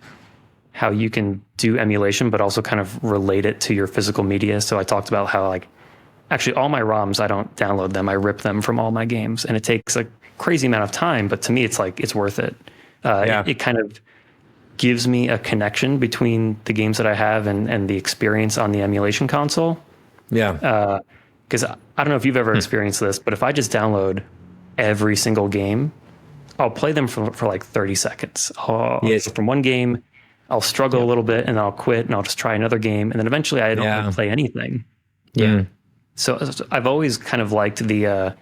how you can do emulation, but also kind of relate it to your physical media. So I talked about how, like, actually all my ROMs, I don't download them. I rip them from all my games, and it takes a crazy amount of time, but to me, it's like, it's worth it. It kind of gives me a connection between the games that I have and the experience on the emulation console. Yeah. Because I don't know if you've ever experienced this, but if I just download every single game, I'll play them for like 30 seconds. From one game, I'll struggle a little bit, and I'll quit, and I'll just try another game, and then eventually I don't really play anything. So I've always kind of liked the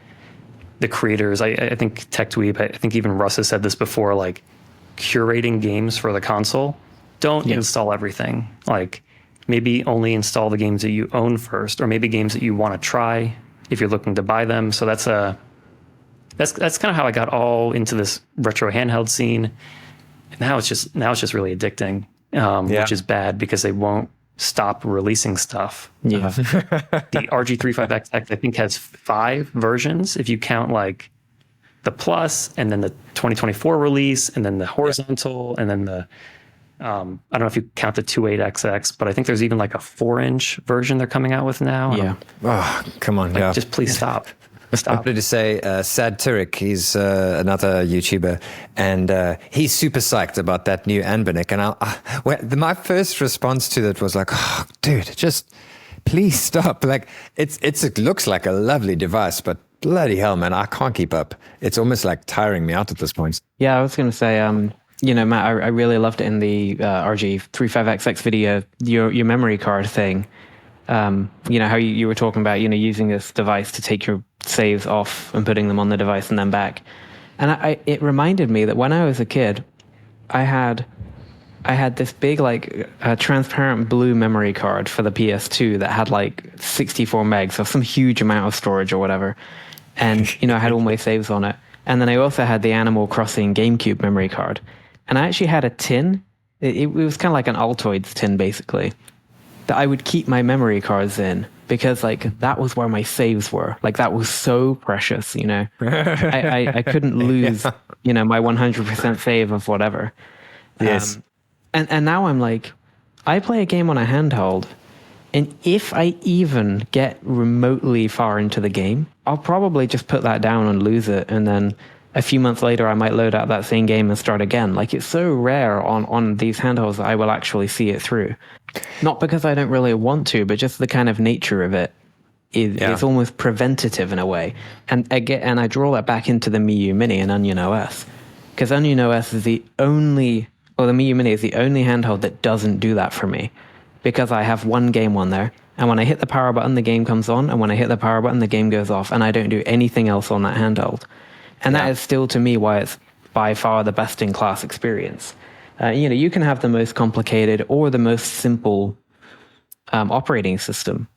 creators. I think TechDweeb, I think even Russ has said this before, like curating games for the console. Don't install everything. Like, maybe only install the games that you own first, or maybe games that you want to try if you're looking to buy them. So that's kind of how I got all into this retro handheld scene. And now it's just really addicting, which is bad because they won't stop releasing stuff. The RG35XX, I think, has 5 versions if you count like the Plus, and then the 2024 release, and then the horizontal, and then the I don't know if you count the 28XX, but I think there's even like a 4-inch version they're coming out with now. Oh, come on. Like, just please stop. I wanted to say, Sad Turek, he's another YouTuber, and he's super psyched about that new Anbernic. And my first response to that was like, oh, dude, just please stop. Like, it looks like a lovely device, but bloody hell, man, I can't keep up. It's almost like tiring me out at this point. Yeah, I was going to say, Matt, I really loved it in the RG35XX video, your memory card thing. How you were talking about, using this device to take your saves off and putting them on the device and then back. And it reminded me that when I was a kid, I had this big, like, transparent blue memory card for the PS2 that had like 64 megs or some huge amount of storage or whatever. And, I had all my saves on it. And then I also had the Animal Crossing GameCube memory card. And I actually had a tin. It was kind of like an Altoids tin, basically. that I would keep my memory cards in, because like that was where my saves were. Like that was so precious, you know. I couldn't lose, you know, my 100% save of whatever. Yes. And now I'm like, I play a game on a handheld, and if I even get remotely far into the game, I'll probably just put that down and lose it, and then a few months later I might load out that same game and start again. Like, it's so rare on these handhelds that I will actually see it through. Not because I don't really want to, but just the kind of nature of it is almost preventative in a way. And I draw that back into the Miu Mini and Onion OS, because Onion OS is the Miu Mini is the only handheld that doesn't do that for me, because I have one game on there, and when I hit the power button, the game comes on, and when I hit the power button, the game goes off, and I don't do anything else on that handheld. And that is still, to me, why it's by far the best in class experience. You know, you can have the most complicated or the most simple operating system,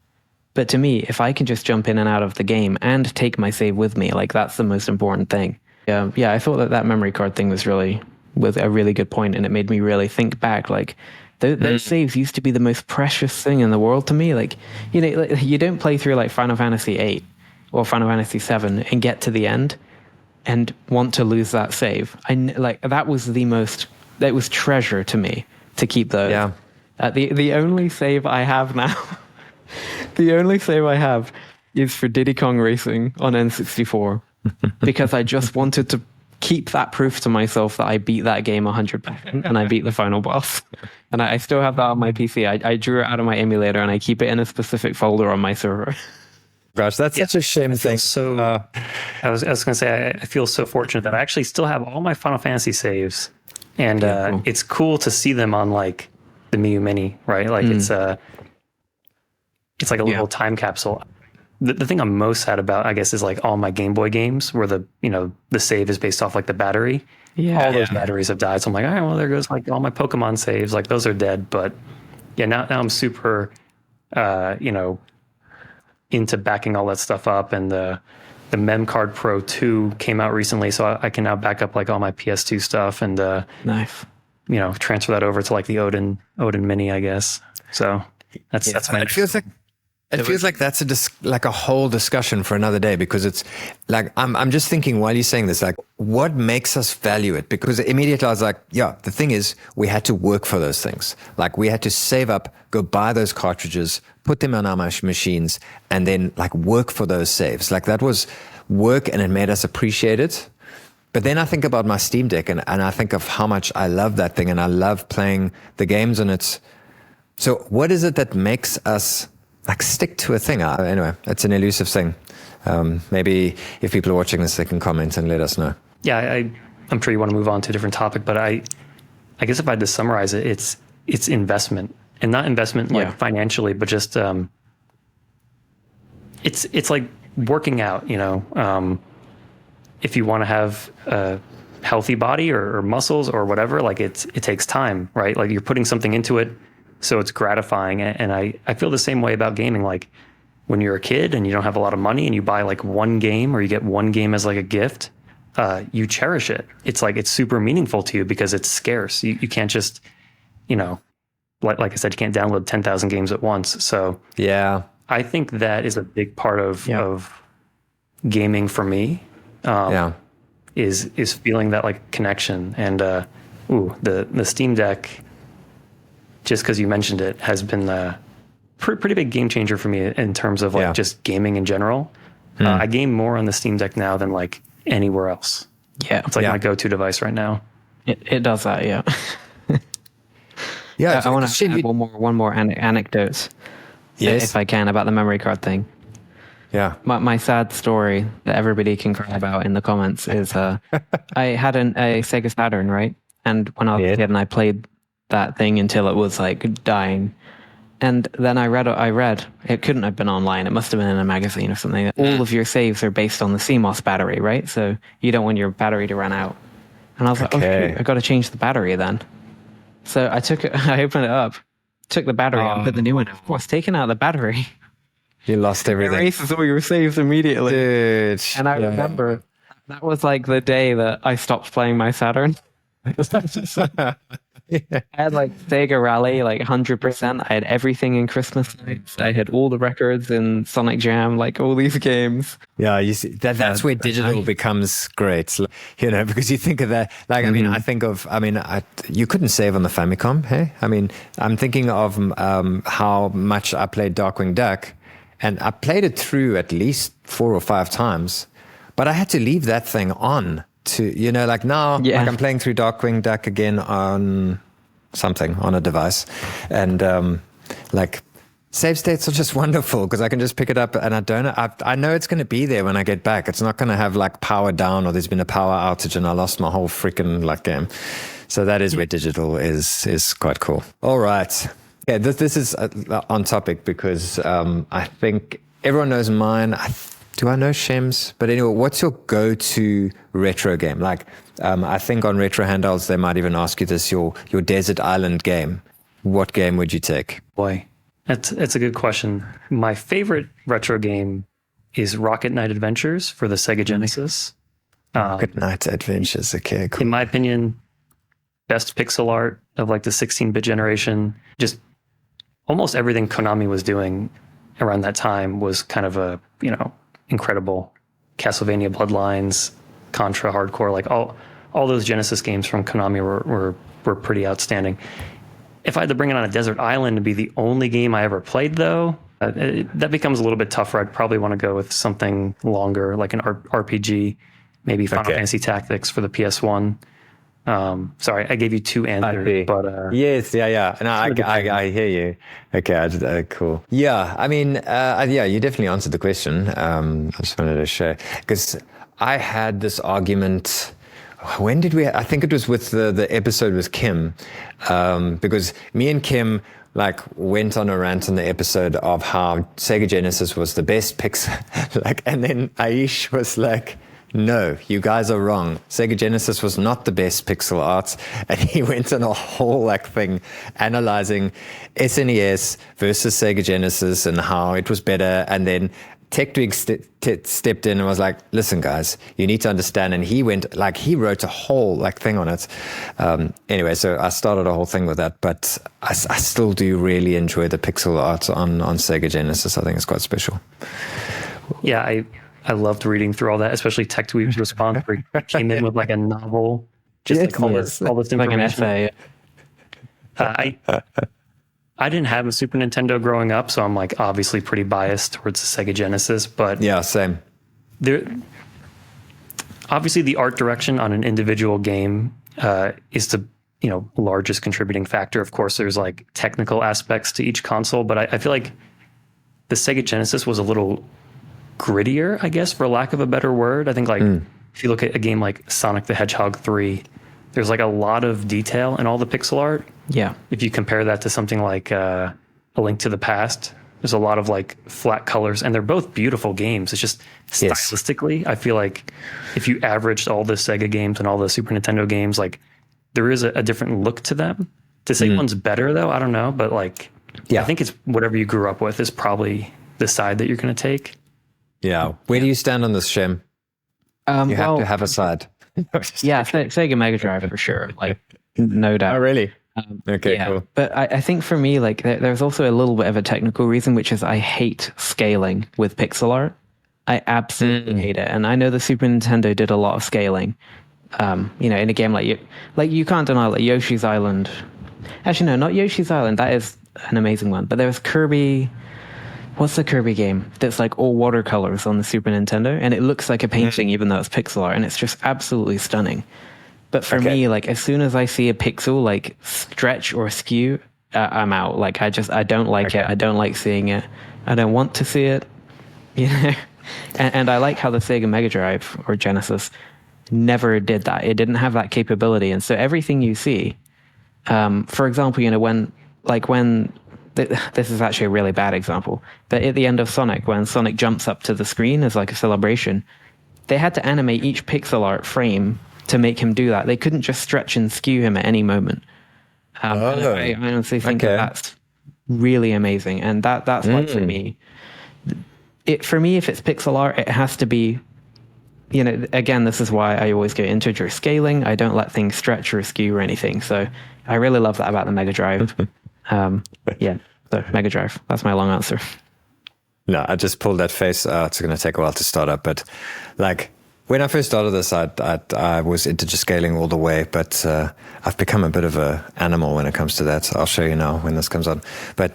but to me, if I can just jump in and out of the game and take my save with me, like, that's the most important thing. I thought that memory card thing was a really good point, and it made me really think back. Like, those saves used to be the most precious thing in the world to me. Like, you know, like, you don't play through like Final Fantasy VIII or Final Fantasy VII and get to the end and want to lose that save. That was treasure to me to keep those. Yeah. The only save I have now, the only save I have is for Diddy Kong Racing on N64, because I just wanted to keep that proof to myself that I beat that game 100% and I beat the final boss. And I still have that on my PC. I drew it out of my emulator and I keep it in a specific folder on my server. Gosh, that's such a shame thing. So I was going to say, I feel so fortunate that I actually still have all my Final Fantasy saves, and cool. It's cool to see them on like the Miu Mini, right? Like it's like a little time capsule. The thing I'm most sad about, I guess, is like all my Game Boy games where the save is based off like the battery. Yeah, all those batteries have died. So I'm like, all right, well, there goes like all my Pokemon saves. Like, those are dead. But yeah, now I'm super, into backing all that stuff up, and the Mem Card Pro 2 came out recently, so I can now back up like all my PS2 stuff and nice. Transfer that over to like the Odin Mini, I guess. So that's my. It feels like that's a whole discussion for another day, because it's like I'm just thinking while you're saying this, like, what makes us value it? Because immediately I was like, yeah, the thing is, we had to work for those things. Like, we had to save up, go buy those cartridges, put them on our machines, and then like work for those saves. Like, that was work, and it made us appreciate it. But then I think about my Steam Deck, and I think of how much I love that thing, and I love playing the games on it. So what is it that makes us like stick to a thing? Anyway, it's an elusive thing. Maybe if people are watching this, they can comment and let us know. Yeah, I'm sure you want to move on to a different topic, but I guess if I had to summarize it, it's investment, and not investment like financially, but just it's like working out. If you want to have a healthy body or muscles or whatever, like it takes time, right? Like, you're putting something into it, so it's gratifying. And I feel the same way about gaming. Like, when you're a kid and you don't have a lot of money and you buy like one game, or you get one game as like a gift, you cherish it. It's like, it's super meaningful to you because it's scarce. You can't just, like I said, you can't download 10,000 games at once. So yeah, I think that is a big part of gaming for me. Is feeling that like connection. And the Steam Deck, just because you mentioned it, has been a pretty big game changer for me in terms of like just gaming in general. I game more on the Steam Deck now than like anywhere else. Yeah, it's like my go-to device right now. It does that, yeah. I want to add one more anecdote, if I can, about the memory card thing. Yeah, my sad story that everybody can cry about in the comments is I had a Sega Saturn, right? And when I was a kid, and I played that thing until it was like dying, and then I read it couldn't have been online, it must have been in a magazine or something, that all of your saves are based on the CMOS battery, right? So you don't want your battery to run out. And I was like, okay, I got to change the battery then. So I opened it up, took the battery out, put the new one. Of course, taking out the battery, you lost everything. It erases all your saves immediately. Dude. And I remember that was like the day that I stopped playing my Saturn. I had like Sega Rally, like 100%. I had everything in Christmas nights. I had all the records in Sonic Jam, like all these games. Yeah, you see that's where digital becomes great, because you think of that. Like, I mean, you couldn't save on the Famicom. Hey, I mean, I'm thinking of how much I played Darkwing Duck, and I played it through at least 4 or 5 times, but I had to leave that thing on to, like now, like I'm playing through Darkwing Duck again on a device, and like. Save states are just wonderful because I can just pick it up and I know it's going to be there when I get back. It's not going to have like power down or there's been a power outage and I lost my whole freaking game. So that is where digital is quite cool. All right. Yeah, this is on topic because I think everyone knows mine. Do I know Shem's? But anyway, what's your go-to retro game? Like I think on Retro Handhelds, they might even ask you this, your desert island game. What game would you take? Boy. That's a good question. My favorite retro game is Rocket Knight Adventures for the Sega Genesis. Rocket Knight Adventures, okay, cool. In my opinion, best pixel art of like the 16-bit generation. Just almost everything Konami was doing around that time was kind of incredible. Castlevania Bloodlines, Contra Hardcore, like all those Genesis games from Konami were pretty outstanding. If I had to bring it on a desert island to be the only game I ever played, though, that becomes a little bit tougher. I'd probably want to go with something longer, like an RPG, maybe Final Fantasy Tactics for the PS1. Sorry, I gave you 2 answers, but yes, yeah. No, I hear you. Okay, cool. Yeah, I mean, you definitely answered the question. I just wanted to share because I had this argument. When did we? I think it was with the episode with Kim, because me and Kim like went on a rant on the episode of how Sega Genesis was the best pixel, and then Aish was like, "No, you guys are wrong. Sega Genesis was not the best pixel art," and he went on a whole thing analyzing SNES versus Sega Genesis and how it was better, and then TechTweak stepped in and was like, "Listen, guys, you need to understand." And he went he wrote a whole thing on it. Anyway, so I started a whole thing with that, but I still do really enjoy the pixel art on Sega Genesis. I think it's quite special. Yeah, I loved reading through all that, especially TechTweak's response where he came in with a novel, just all this information. Like an essay. I didn't have a Super Nintendo growing up, so I'm obviously pretty biased towards the Sega Genesis. But yeah, same. Obviously, the art direction on an individual game is the largest contributing factor. Of course, there's technical aspects to each console, but I feel like the Sega Genesis was a little grittier, I guess, for lack of a better word. I think if you look at a game like Sonic the Hedgehog 3, there's a lot of detail in all the pixel art. Yeah. If you compare that to something like A Link to the Past, there's a lot of flat colors, and they're both beautiful games. It's just stylistically, I feel like if you averaged all the Sega games and all the Super Nintendo games, there is a different look to them. To say one's better, though, I don't know, but I think it's whatever you grew up with is probably the side that you're going to take. Yeah. Where do you stand on this, Shem? You have to have a side. Yeah, Sega Mega Drive for sure. No doubt. Oh, really? Okay, cool. But I think for me, there's also a little bit of a technical reason, which is I hate scaling with pixel art. I absolutely hate it. And I know the Super Nintendo did a lot of scaling. In a game you can't deny Yoshi's Island. Actually, no, not Yoshi's Island. That is an amazing one. But there's Kirby. What's the Kirby game that's all watercolors on the Super Nintendo, and it looks like a painting even though it's pixel art, and it's just absolutely stunning. But for me, as soon as I see a pixel stretch or skew, I'm out. I don't like it. I don't like seeing it. I don't want to see it. And I like how the Sega Mega Drive or Genesis never did that. It didn't have that capability, and so everything you see, for example, when this is actually a really bad example, but at the end of Sonic, when Sonic jumps up to the screen as a celebration, they had to animate each pixel art frame to make him do that. They couldn't just stretch and skew him at any moment. I honestly think that's really amazing, and that's why for me, if it's pixel art, it has to be again, this is why I always go integer scaling. I don't let things stretch or skew or anything. So I really love that about the Mega Drive. Yeah, so Mega Drive. That's my long answer. No, I just pulled that face out. It's going to take a while to start up, but like when I first started this, I was integer scaling all the way, but I've become a bit of an animal when it comes to that. I'll show you now when this comes on. But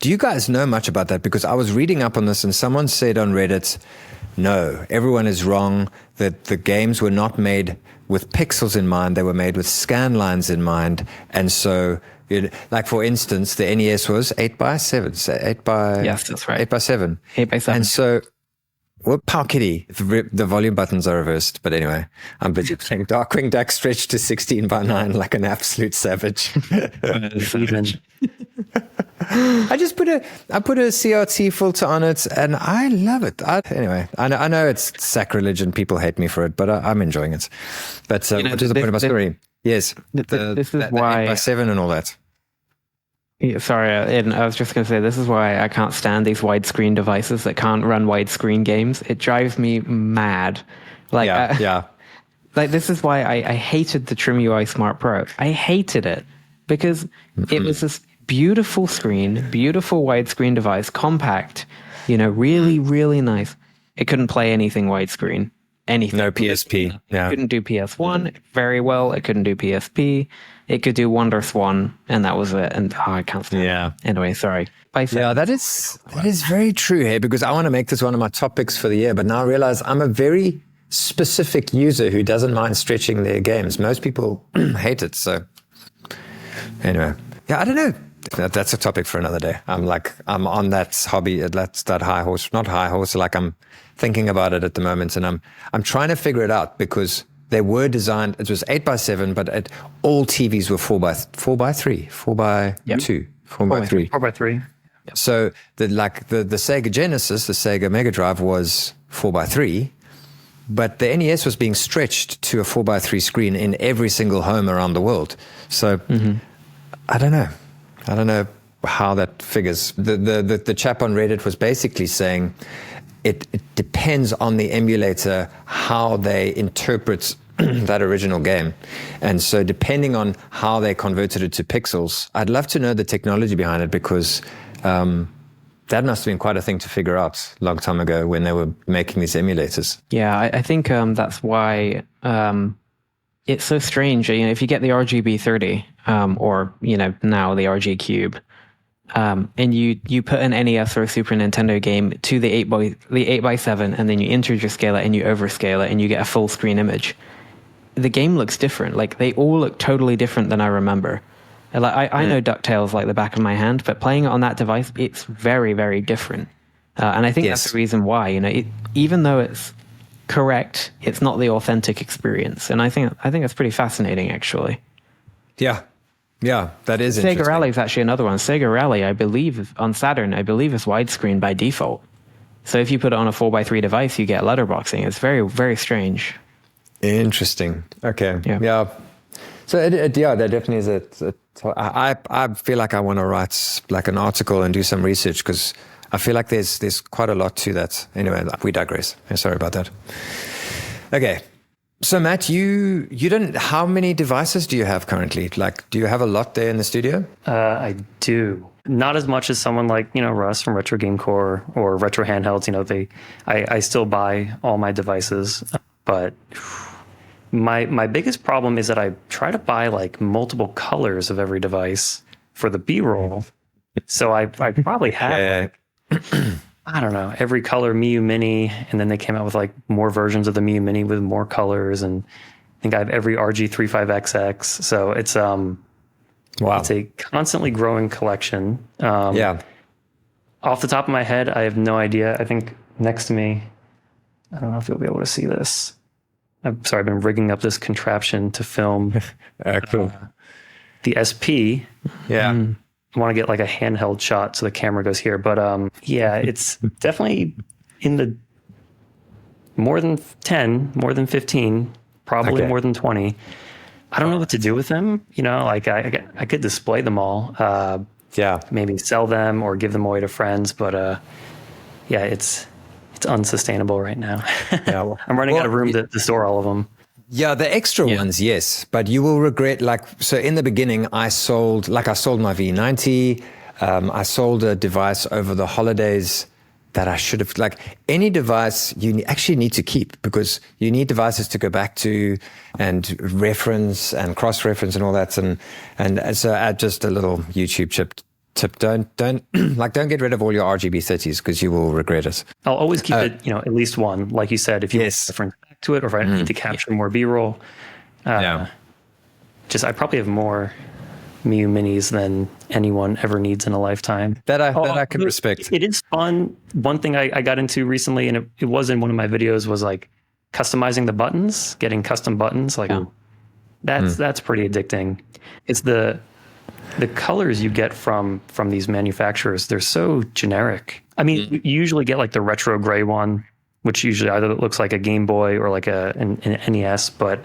do you guys know much about that? Because I was reading up on this and someone said on Reddit, no, everyone is wrong, that the games were not made with pixels in mind. They were made with scan lines in mind. And so, like for instance, the NES was 8x7. Yes, that's right. 8x7. 8x7. And so, well, Pow Kitty, the volume buttons are reversed. But anyway, I'm busy playing Darkwing Duck stretched to 16:9 like an absolute savage. I put a CRT filter on it and I love it. Anyway, I know it's sacrilege and people hate me for it, but I'm enjoying it. But what is the point of my story? Yes, this is why 8x7 and all that. Yeah, sorry, Adin, I was just going to say, this is why I can't stand these widescreen devices that can't run widescreen games. It drives me mad. Like, yeah. Like, this is why I hated the Trim UI Smart Pro. I hated it because it was this beautiful screen, beautiful widescreen device, compact, really, really nice. It couldn't play anything widescreen. Anything. No PSP. Yeah. It couldn't do PS1 very well. It couldn't do PSP. It could do Wonder Swan, and that was it. And I can't stand it. Anyway, sorry. Yeah, that is very true here, because I want to make this one of my top picks for the year, but now I realize I'm a very specific user who doesn't mind stretching their games. Most people hate it. So anyway, yeah, I don't know. That's a topic for another day. I'm on that hobby. That's that high horse, not high horse. Like I'm thinking about it at the moment, and I'm trying to figure it out, because they were designed. It was 8x7, but all TVs were 4x3, 4x2, 4x3, 4x3. So the Sega Genesis, the Sega Mega Drive was 4x3, but the NES was being stretched to a 4x3 screen in every single home around the world. So I don't know how that figures. The chap on Reddit was basically saying it depends on the emulator how they interpret that original game. And so depending on how they converted it to pixels, I'd love to know the technology behind it, because that must have been quite a thing to figure out a long time ago when they were making these emulators. Yeah, I think that's why it's so strange. If you get the RGB 30 or now the RG Cube, and you put an NES or a Super Nintendo game to the 8x7, and then you integer scale it and you overscale it and you get a full screen image, the game looks different. Like, they all look totally different than I remember. Like, I know DuckTales like the back of my hand, but playing it on that device, it's very, very different. And I think that's the reason why, even though it's correct, it's not the authentic experience. And I think that's pretty fascinating, actually. Yeah, that is interesting. Sega Rally is actually another one. Sega Rally, I believe, on Saturn, is widescreen by default. So if you put it on a 4x3 device, you get letterboxing. It's very, very strange. Interesting. Okay. Yeah. So there definitely is I feel like I want to write like an article and do some research, because I feel like there's quite a lot to that. Anyway, we digress. Sorry about that. Okay. So Matt, you don't. How many devices do you have currently? Like, do you have a lot there in the studio? I do. Not as much as someone like Russ from Retro Game Core or Retro Handhelds. I still buy all my devices, but my biggest problem is that I try to buy like multiple colors of every device for the B-roll. So I probably have I don't know, every color Miu Mini, and then they came out with like more versions of the Miu Mini with more colors, and I think I have every RG35XX. So it's it's a constantly growing collection. Off the top of my head, I have no idea. I think next to me, I don't know if you'll be able to see this. I'm sorry, I've been rigging up this contraption to film cool. The SP. Yeah. I want to get like a handheld shot so the camera goes here. But it's definitely in the more than 10, more than 15, probably more than 20. I don't know what to do with them. Like I could display them all. Maybe sell them or give them away to friends. But it's it's unsustainable right now. Yeah, well, I'm running out of room to store all of them. Yeah, the extra ones, yes, but you will regret. Like, so in the beginning, I sold my V90. I sold a device over the holidays that I should have. Like, any device you actually need to keep, because you need devices to go back to and reference and cross-reference and all that. And so add just a little YouTube tip. Don't get rid of all your RGB 30s, because you will regret it. I'll always keep it, at least one. Like you said, if you want to reference back to it, or if I need to capture more B-roll. I probably have more Miu Minis than anyone ever needs in a lifetime. That I can respect. It is fun. One thing I got into recently, and it was in one of my videos, was like customizing the buttons, getting custom buttons. Like that's pretty addicting. It's the colors you get from these manufacturers. They're so generic. I mean, you usually get like the retro gray one, which usually either looks like a Game Boy or like an NES, but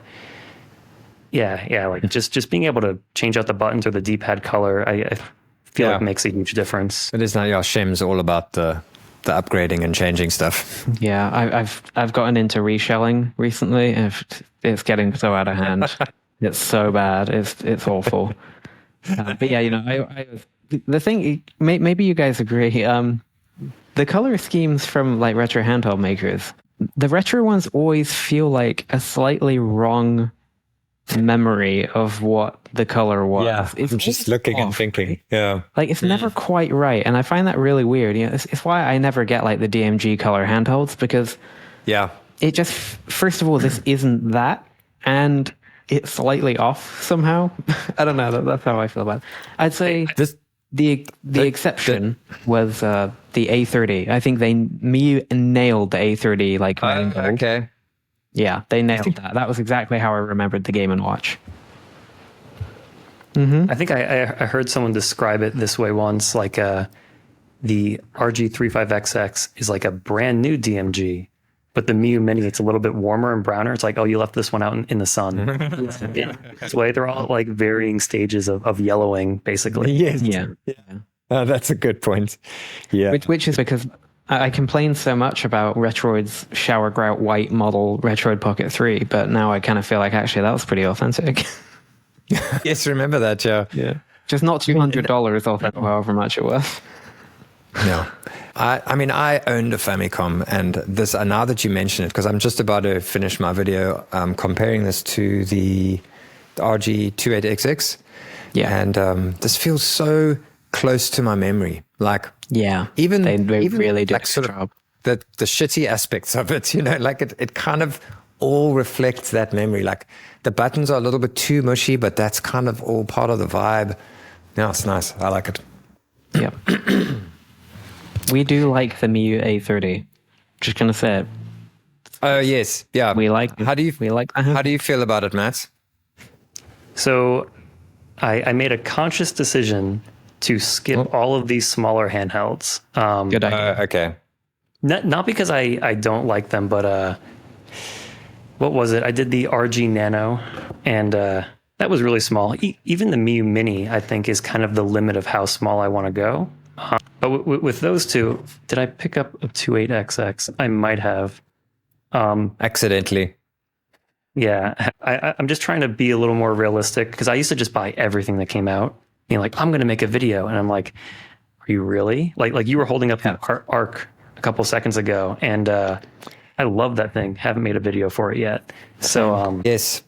like just being able to change out the buttons or the D-pad color, I feel like makes a huge difference. It is now. Shim's all about the upgrading and changing stuff. Yeah, I've gotten into reshelling recently, and it's getting so out of hand. It's so bad. It's awful. But yeah, the thing, maybe you guys agree. The color schemes from like retro handheld makers, the retro ones always feel like a slightly wrong memory of what the color was. Yeah, I'm just looking and thinking. Yeah, like it's never quite right, and I find that really weird. It's why I never get like the DMG color handhelds, because it just, first of all, this isn't that, and it's slightly off somehow. I don't know. That's how I feel about it. I'd say the exception was the A30. I think they nailed the A30 like gold. Okay. Yeah, they nailed that. That was exactly how I remembered the Game & Watch. I think I heard someone describe it this way once, like the RG35XX is like a brand new DMG, but the Miu Mini, it's a little bit warmer and browner. It's like, oh, you left this one out in the sun. This way, they're all like varying stages of yellowing, basically. Yes. Yeah. That's a good point. Yeah. Which is because I complained so much about Retroid's shower grout white model Retroid Pocket 3, but now I kind of feel like actually that was pretty authentic. Yes, remember that, yeah. Just not $200 off however much it was. No. I mean, I owned a Famicom, and this, now that you mention it, because I'm just about to finish my video comparing this to the RG28XX. Yeah. And this feels so close to my memory. Like, even they really do like sort of the shitty aspects of it, like it kind of all reflects that memory. Like the buttons are a little bit too mushy, but that's kind of all part of the vibe. No, it's nice. I like it. Yeah. We do like the Miu A30. Just gonna say it. Oh yes, yeah. We like. How do you feel about it, Matt? So, I made a conscious decision to skip all of these smaller handhelds. Good idea. Okay. Not because I don't like them, but what was it? I did the RG Nano, and that was really small. Even the Miu Mini, I think, is kind of the limit of how small I want to go. But with those two, did I pick up a 28XX? I might have. Accidentally. Yeah, I'm just trying to be a little more realistic, because I used to just buy everything that came out. Like, I'm going to make a video. And I'm like, are you really? Like you were holding up the Arc a couple seconds ago, and I love that thing. Haven't made a video for it yet. So yes.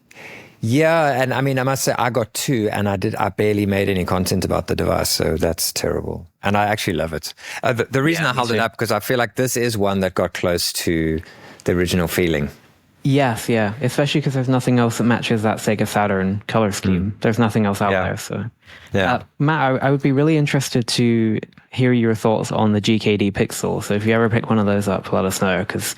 Yeah, and I mean, I must say, I got two, and I barely made any content about the device, so that's terrible. And I actually love it. The reason I held it up, because I feel like this is one that got close to the original feeling. Yes, yeah. Especially because there's nothing else that matches that Sega Saturn color scheme. There's nothing else out there. So, Matt, I would be really interested to hear your thoughts on the GKD Pixel. So if you ever pick one of those up, let us know, because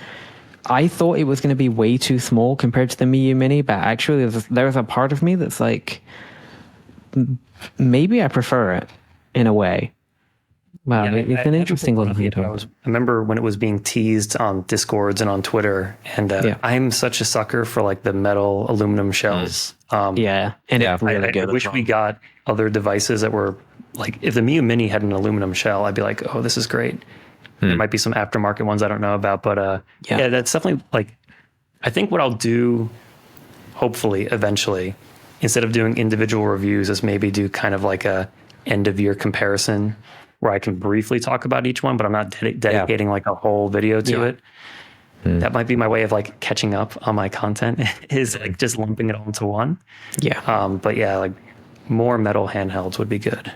I thought it was going to be way too small compared to the Miu Mini, but actually there's a part of me that's like, maybe I prefer it in a way. Wow, it's an interesting little video. I remember when it was being teased on Discords and on Twitter, and I'm such a sucker for like the metal aluminum shells. And it's really good. I wish we got other devices that were like, if the Miu Mini had an aluminum shell, I'd be like, oh, this is great. There might be some aftermarket ones I don't know about, but yeah, that's definitely like, I think what I'll do, hopefully, eventually, instead of doing individual reviews, is maybe do kind of like a end of year comparison where I can briefly talk about each one, but I'm not dedicating like a whole video to it. That might be my way of like catching up on my content is like just lumping it all into one. Yeah. But yeah, like more metal handhelds would be good.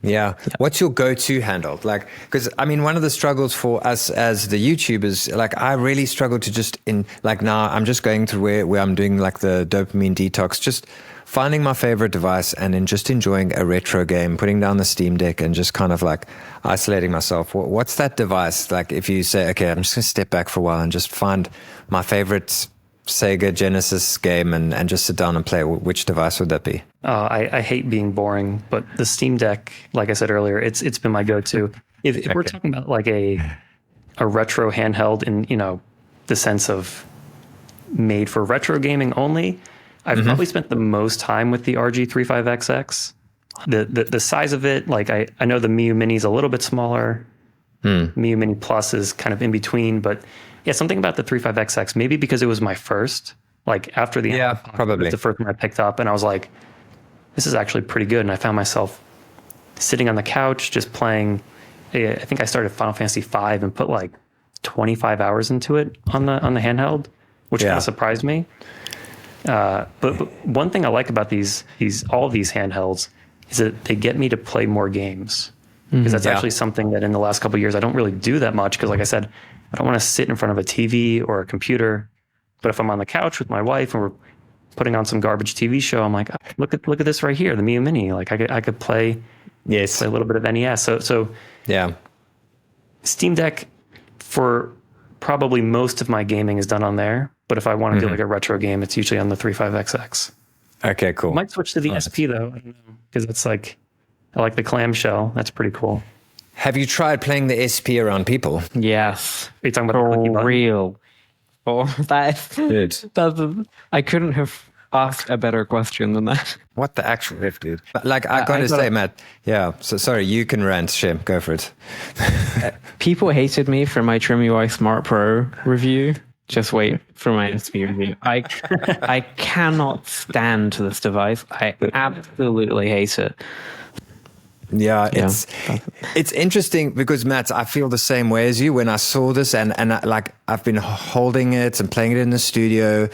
Yeah. What's your go-to handheld? Like, because I mean, one of the struggles for us as the YouTubers, like I really struggle to just now I'm just going through where I'm doing like the dopamine detox, just finding my favorite device and then just enjoying a retro game, putting down the Steamdeck and just kind of like isolating myself. What's that device? Like if you say, okay, I'm just going to step back for a while and just find my favorite Sega Genesis game and just sit down and play, which device would that be? I hate being boring, but the Steamdeck, like I said earlier, it's been my go-to. If we're talking about like a retro handheld in, you know, the sense of made for retro gaming only, I've probably spent the most time with the RG35XX. The size of it, like I know the Miu Mini is a little bit smaller. Miu Mini Plus is kind of in between, but yeah, something about the 35XX, maybe because it was my first, like after the probably the first one I picked up, and I was like, this is actually pretty good. And I found myself sitting on the couch just playing. I think I started Final Fantasy V and put like 25 hours into it on the handheld, which kind of surprised me. But one thing I like about all of these handhelds is that they get me to play more games, because that's actually something that in the last couple of years I don't really do that much, because like I said, I don't want to sit in front of a TV or a computer. But if I'm on the couch with my wife and we're putting on some garbage TV show, I'm like, oh, look at this right here, the Miu Mini. Like I could play play a little bit of NES. So yeah, Steam Deck for probably most of my gaming is done on there. But if I want to do like a retro game, it's usually on the 35XX. Okay, cool. Might switch to the SP though, I don't know, because it's like, I like the clamshell. That's pretty cool. Have you tried playing the SP around people? Yes. Are you talking about the clicky button? Real. Oh, I couldn't have asked a better question than that. What the actual F, dude? Like, I gotta say, Matt, so sorry, you can rant, Shem, go for it. People hated me for my TrimUI Smart Pro review. Just wait for my SP review. I cannot stand this device. I absolutely hate it. Yeah, it's interesting because, Matt, I feel the same way as you when I saw this and I've been holding it and playing it in the studio,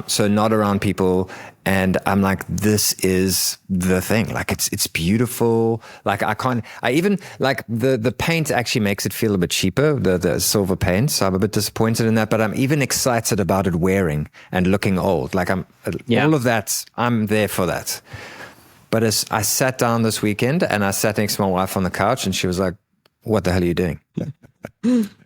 so not around people, and I'm like, this is the thing. Like it's beautiful. Like I even like the paint actually makes it feel a bit cheaper, the silver paint. So I'm a bit disappointed in that, but I'm even excited about it wearing and looking old. Like all of that, I'm there for that. But as I sat down this weekend and I sat next to my wife on the couch and she was like, what the hell are you doing?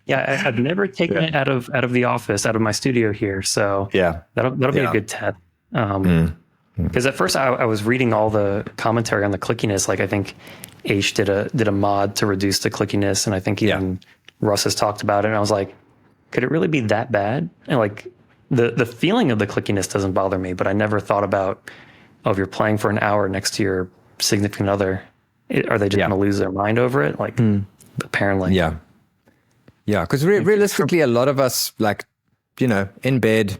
Yeah, I've never taken it out of the office, out of my studio here. So that'll be a good test. Because at first I was reading all the commentary on the clickiness. Like I think H did a mod to reduce the clickiness, and I think even Russ has talked about it. And I was like, could it really be that bad? And like the feeling of the clickiness doesn't bother me, but I never thought about, if you're playing for an hour next to your significant other, are they just going to lose their mind over it? Like, apparently. Yeah. Because realistically, a lot of us, like, you know, in bed,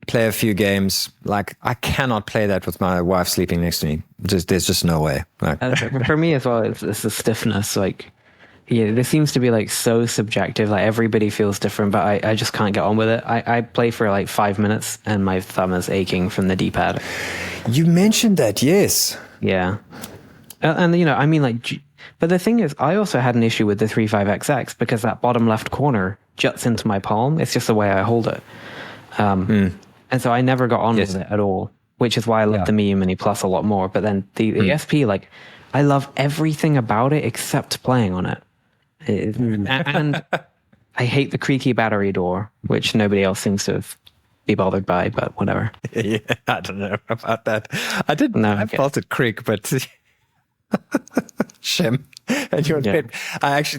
play a few games. Like, I cannot play that with my wife sleeping next to me. There's just no way. Like, for me as well, it's the stiffness. Like, this seems to be like so subjective. Like everybody feels different, but I just can't get on with it. I play for like 5 minutes and my thumb is aching from the D-pad. You mentioned that, yes. Yeah. And you know, I mean, like, but the thing is, I also had an issue with the 35XX because that bottom left corner juts into my palm. It's just the way I hold it. And so I never got on with it at all, which is why I love the Miu Mini Plus a lot more. But then the SP, like, I love everything about it except playing on it. And I hate the creaky battery door, which nobody else seems to be bothered by, but whatever. Yeah, I don't know about that. I didn't know. I felt it creak, but Shem, and your bed.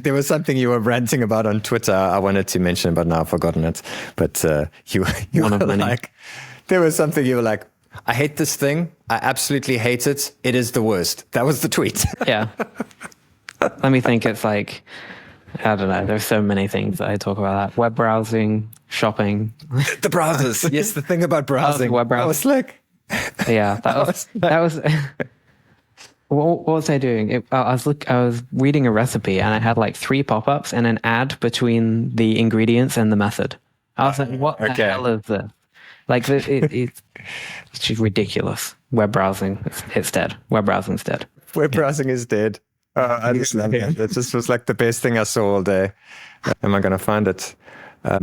There was something you were ranting about on Twitter. I wanted to mention, but now I've forgotten it. But you were like, there was something you were like, I hate this thing. I absolutely hate it. It is the worst. That was the tweet. Yeah. Let me think. It's like, I don't know. There's so many things that I talk about that. Web browsing, shopping. The browsers. Yes, the thing about browsing. Web browsing. I was like, Yeah, that was. What was I doing? I was reading a recipe and I had like 3 pop-ups and an ad between the ingredients and the method. I was like, "What the hell is this?" Like it's just ridiculous. Web browsing, it's dead. Web browsing's dead. web browsing is dead. I just love it. It just was like the best thing I saw all day. Am I going to find it?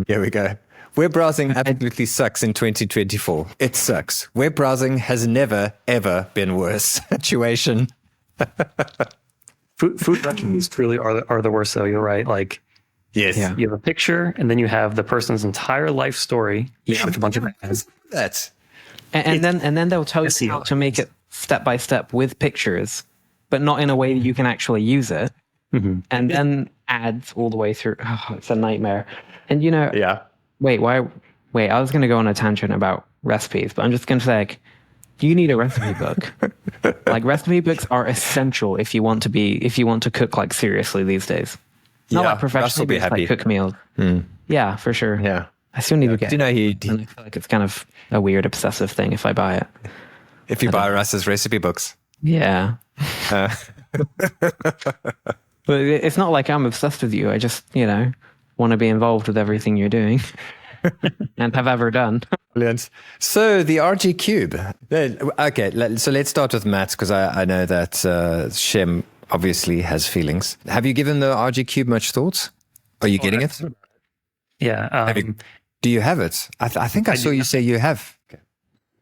Here we go. Web browsing absolutely sucks in 2024. It sucks. Web browsing has never, ever been worse. Situation. Food recipes truly are the worst, though. You're right. Like, Yes. Yeah. you have a picture, and then you have the person's entire life story with a bunch of ads. That's And then they'll tell you SEO. how to make it step by step with pictures, but not in a way that you can actually use it. Mm-hmm. And then ads all the way through. Oh, it's a nightmare. And yeah. Wait, I was going to go on a tangent about recipes, but I'm just going to say, like, you need a recipe book. Like, recipe books are essential if you want to cook like seriously these days. Not Yeah, like Russ will professionally, be but it's happy. like cook meals. Yeah, for sure. Yeah. I still need to get. Do you know and I feel like it's kind of a weird obsessive thing if I buy it. if you buy Russ's recipe books? Yeah. Uh, But it's not like I'm obsessed with you. I just, want to be involved with everything you're doing and have ever done. Brilliant. So the RG Cube. Okay, so let's start with Matt because I know that Shem obviously has feelings. Have you given the RG Cube much thought? Are you getting it? Yeah. Do you have it? I think I saw you say you have.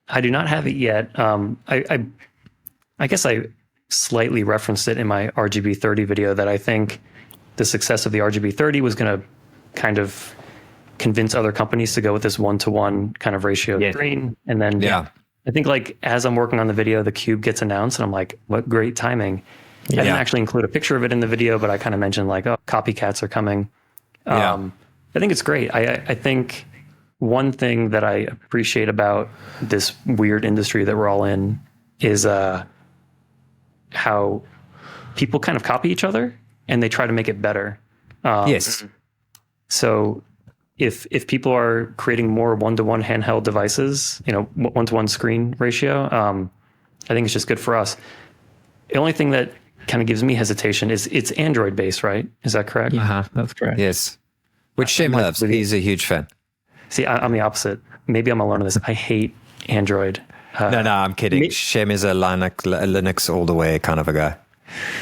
I do not have it yet. I guess I slightly referenced it in my RGB 30 video that I think the success of the RGB 30 was going to kind of convince other companies to go with this 1-to-1 kind of ratio of screen. And then I think like as I'm working on the video, the Cube gets announced and I'm like, what great timing. I didn't actually include a picture of it in the video, but I kind of mentioned like, oh, copycats are coming. I think it's great. I think one thing that I appreciate about this weird industry that we're all in is how people kind of copy each other and they try to make it better. Yes. So if people are creating more 1-to-1 handheld devices, 1-to-1 screen ratio, I think it's just good for us. The only thing that kind of gives me hesitation is it's Android based, right? Is that correct? That's correct. Yes. Which Shem loves. He's a huge fan. See, I'm the opposite. Maybe I'm alone in this. I hate Android. No, I'm kidding. Shem is a Linux all the way kind of a guy.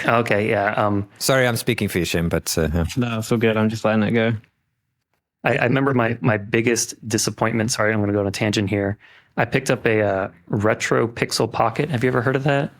Okay, yeah. Sorry, I'm speaking for you, Shem, but No, it's all good. I'm just letting it go. I remember my biggest disappointment. Sorry, I'm going to go on a tangent here. I picked up a retro Pixel Pocket. Have you ever heard of that?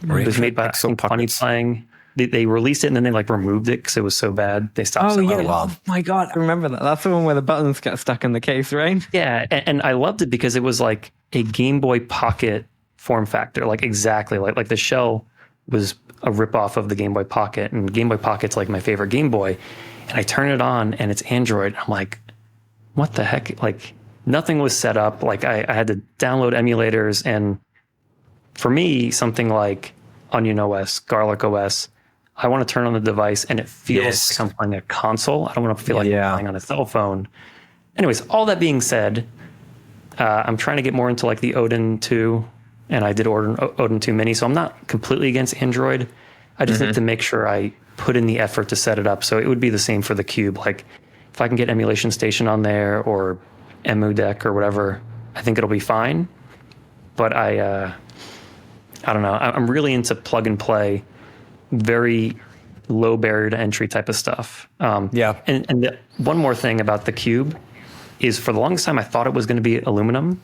It was made by Funny Playing. They released it and then they like removed it because it was so bad. They stopped. Oh my god, I remember that. That's the one where the buttons get stuck in the case, right? Yeah, and I loved it because it was like a Game Boy Pocket form factor, like exactly like the shell was a ripoff of the Game Boy Pocket, and Game Boy Pocket's like my favorite Game Boy. And I turn it on and it's Android. I'm like, what the heck? Like nothing was set up. Like I had to download emulators, and for me, something like Onion OS, Garlic OS, I want to turn on the device and it feels like I'm playing a console. I don't want to feel like I'm playing on a cell phone. Anyways, all that being said, I'm trying to get more into like the Odin 2, and I did order an Odin 2 Mini, so I'm not completely against Android. I just have to make sure I put in the effort to set it up. So it would be the same for the Cube. Like if I can get Emulation Station on there or EmuDeck or whatever, I think it'll be fine. But I don't know. I'm really into plug and play, very low barrier to entry type of stuff. And one more thing about the Cube is for the longest time, I thought it was going to be aluminum.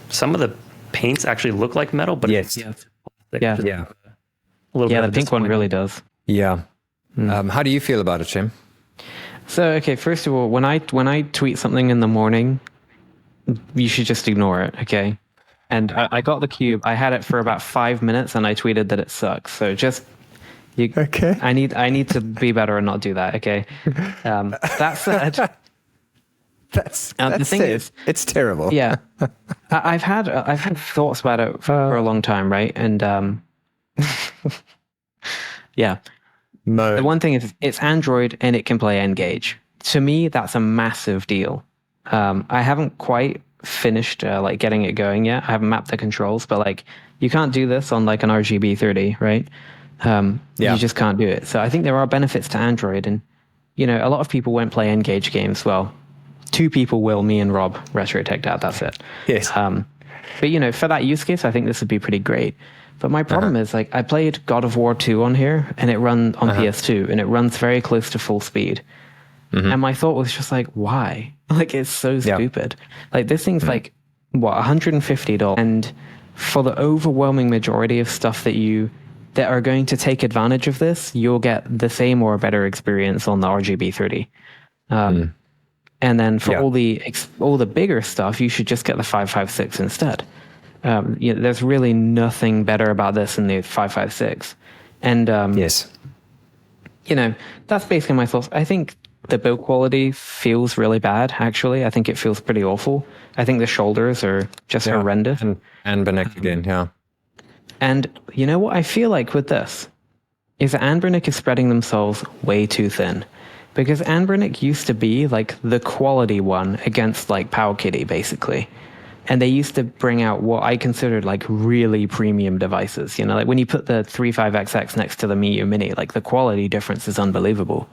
Some of the paints actually look like metal, but the pink one really does. Yeah. How do you feel about it, Jim? So, okay, first of all, when I tweet something in the morning, you should just ignore it, okay? And I got the Cube. I had it for about 5 minutes, and I tweeted that it sucks. So okay. I need to be better and not do that, okay? That said, the thing is, it's terrible. Yeah, I've had thoughts about it for a long time, right? And yeah, Mode. The one thing is it's Android and it can play N-Gage. To me, that's a massive deal. I haven't quite finished like getting it going yet. I haven't mapped the controls, but like you can't do this on like an RGB 30, right? You just can't do it. So I think there are benefits to Android, and you know, a lot of people won't play N-Gage games. Well, 2 people will, me and Rob, Retro Tech Dad, that's it. Yes. But you know, for that use case, I think this would be pretty great. But my problem is like I played God of War 2 on here, and it runs on PS2, and it runs very close to full speed. And my thought was just like, why? Like, it's so stupid. Like, this thing's like, what, $150? And for the overwhelming majority of stuff that are going to take advantage of this, you'll get the same or a better experience on the RGB 30. And then for all the bigger stuff, you should just get the 556 instead. You know, there's really nothing better about this than the 556. And you know, that's basically my thoughts. I think the build quality feels really bad, actually. I think it feels pretty awful. I think the shoulders are just horrendous. And Anbernic again, And you know what I feel like with this is that Anbernic is spreading themselves way too thin. Because Anbernic used to be like the quality one against like PowerKitty, basically. And they used to bring out what I considered like really premium devices. You know, like when you put the 35XX next to the Miyoo Mini, like the quality difference is unbelievable.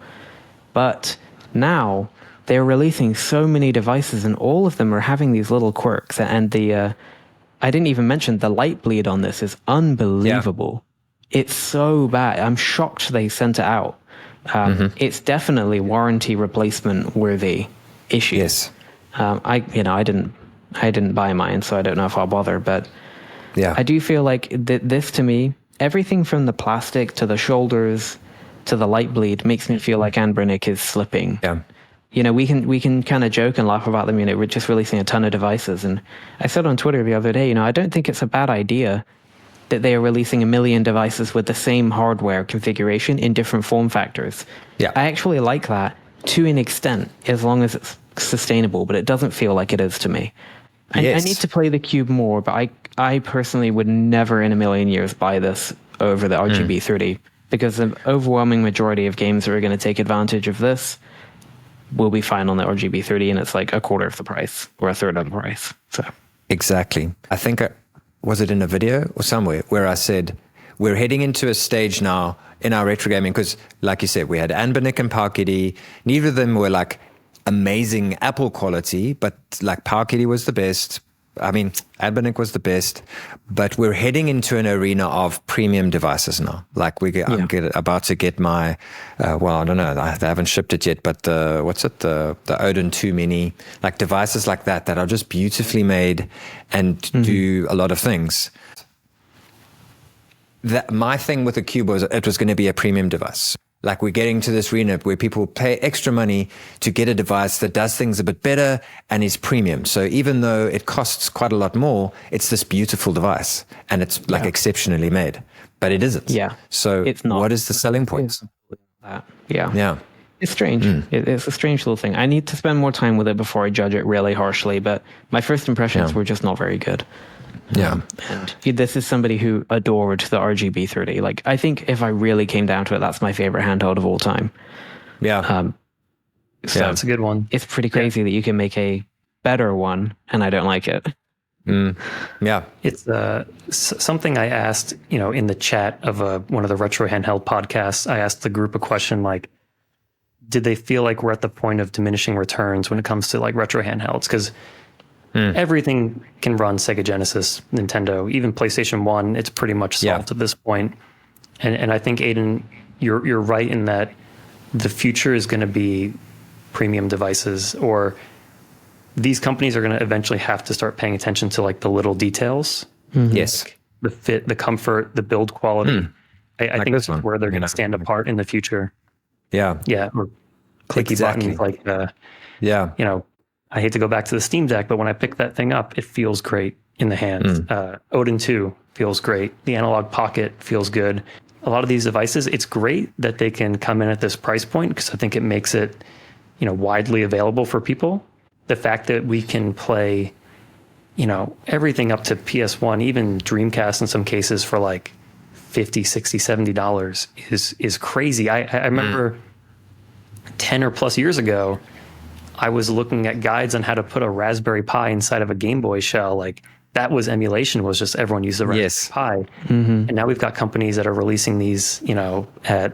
But now they're releasing so many devices, and all of them are having these little quirks. And the I didn't even mention the light bleed on this is unbelievable. It's so bad. I'm shocked they sent it out. It's definitely warranty replacement worthy issue. Yes. I didn't buy mine, so I don't know if I'll bother. But I do feel like this, to me, everything from the plastic to the shoulders to the light bleed makes me feel like Anbernic is slipping. You know, we can kind of joke and laugh about them. You know, we're just releasing a ton of devices. And I said on Twitter the other day, you know, I don't think it's a bad idea that they are releasing 1 million devices with the same hardware configuration in different form factors. I actually like that to an extent, as long as it's sustainable, but it doesn't feel like it is to me. I need to play the Cube more, but I personally would never in a million years buy this over the RGB 30, because the overwhelming majority of games that are going to take advantage of this will be fine on the RGB 30, and it's like a quarter of the price or a third of the price. So exactly. I think, was it in a video or somewhere where I said, we're heading into a stage now in our retro gaming, because like you said, we had Anbernic and PowerKitty. Neither of them were like amazing Apple quality, but like PowerKitty was the best. I mean, Anbernic was the best, but we're heading into an arena of premium devices now. Like I'm about to get my, well, I don't know, they haven't shipped it yet, but the Adin 2 Mini, like devices like that are just beautifully made and do a lot of things. My thing with the Cube was it was going to be a premium device. Like we're getting to this arena where people pay extra money to get a device that does things a bit better and is premium. So even though it costs quite a lot more, it's this beautiful device and it's like exceptionally made, but it isn't. So it's not. What is the selling point? It's strange. It's a strange little thing. I need to spend more time with it before I judge it really harshly, but my first impressions were just not very good. And this is somebody who adored the RGB 30. Like, I think if I really came down to it, that's my favorite handheld of all time. So that's a good one. It's pretty crazy that you can make a better one, and I don't like it. It's something I asked, you know, in the chat of one of the Retro Handheld podcasts. I asked the group a question like, did they feel like we're at the point of diminishing returns when it comes to like retro handhelds? Because everything can run Sega Genesis, Nintendo, even PlayStation 1. It's pretty much solved at this point. And I think, Adin, you're right in that the future is going to be premium devices, or these companies are going to eventually have to start paying attention to like the little details. Yes. Like the fit, the comfort, the build quality. I think this is where they're going to stand apart in the future. Or clicky buttons like, you know, I hate to go back to the Steamdeck, but when I pick that thing up, it feels great in the hands. Adin 2 feels great. The Analog Pocket feels good. A lot of these devices, it's great that they can come in at this price point because I think it makes it, you know, widely available for people. The fact that we can play, you know, everything up to PS1, even Dreamcast in some cases for like $50, $60, $70 is crazy. I remember 10 or plus years ago, I was looking at guides on how to put a Raspberry Pi inside of a Game Boy shell. Like that was emulation, was just everyone used the Raspberry Pi. And now we've got companies that are releasing these, you know, at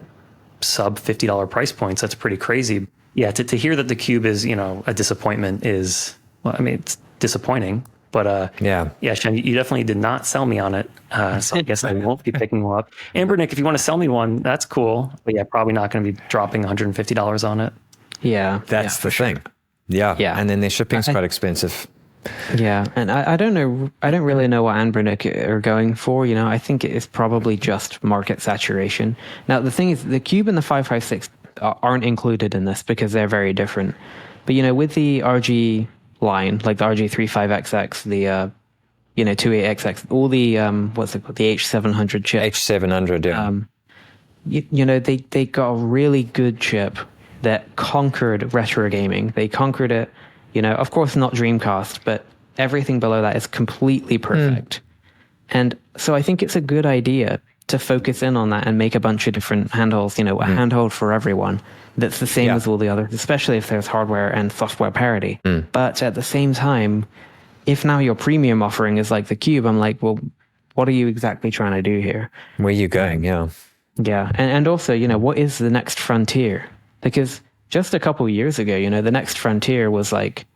sub $50 price points. That's pretty crazy. Yeah, to hear that the Cube is, you know, a disappointment is, well, I mean, it's disappointing. But yeah, Shen, you definitely did not sell me on it. So I guess I won't be picking one up. Ambernick, if you want to sell me one, that's cool. But yeah, probably not going to be dropping $150 on it. Yeah, that's the thing. Yeah, and then their shipping's quite expensive. Yeah, and I don't know. I don't really know what Anbernic are going for. You know, I think it is probably just market saturation. Now, the thing is, the Cube and the 556 aren't included in this because they're very different. But you know, with the RG line, like the RG35XX, the 28XX, all the what's it called, the H700 chip. H700, yeah. You know, they got a really good chip that conquered retro gaming. They conquered it. You know, of course, not Dreamcast, but everything below that is completely perfect. And so I think it's a good idea to focus in on that and make a bunch of different handhelds, you know, a handheld for everyone that's the same as all the others, especially if there's hardware and software parity. But at the same time, if now your premium offering is like the Cube, I'm like, well, what are you exactly trying to do here? Where are you going? Yeah. Yeah. And also, you know, what is the next frontier? Because just a couple of years ago, you know, the next frontier was like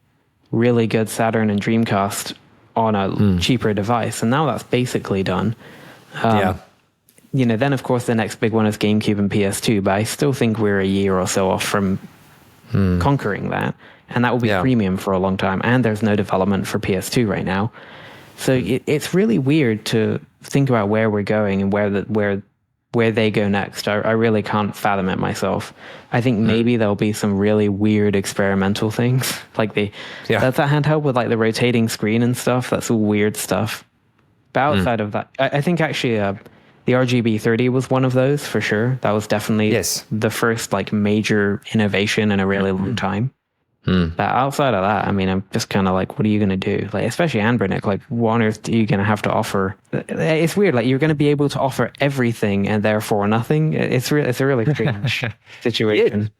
really good Saturn and Dreamcast on a cheaper device. And now that's basically done. You know, then of course the next big one is GameCube and PS2, but I still think we're a year or so off from conquering that. And that will be premium for a long time. And there's no development for PS2 right now. So it's really weird to think about where we're going and where they go next. I really can't fathom it myself. I think maybe there'll be some really weird experimental things. Like that's a handheld with like the rotating screen and stuff. That's all weird stuff. But outside of that, I think actually the RGB 30 was one of those for sure. That was definitely the first like major innovation in a really long time. But outside of that, I mean, I'm just kind of like, what are you going to do? Like, especially Anbernic, like, what on earth are you going to have to offer? It's weird. Like, you're going to be able to offer everything and therefore nothing. It's a really strange situation.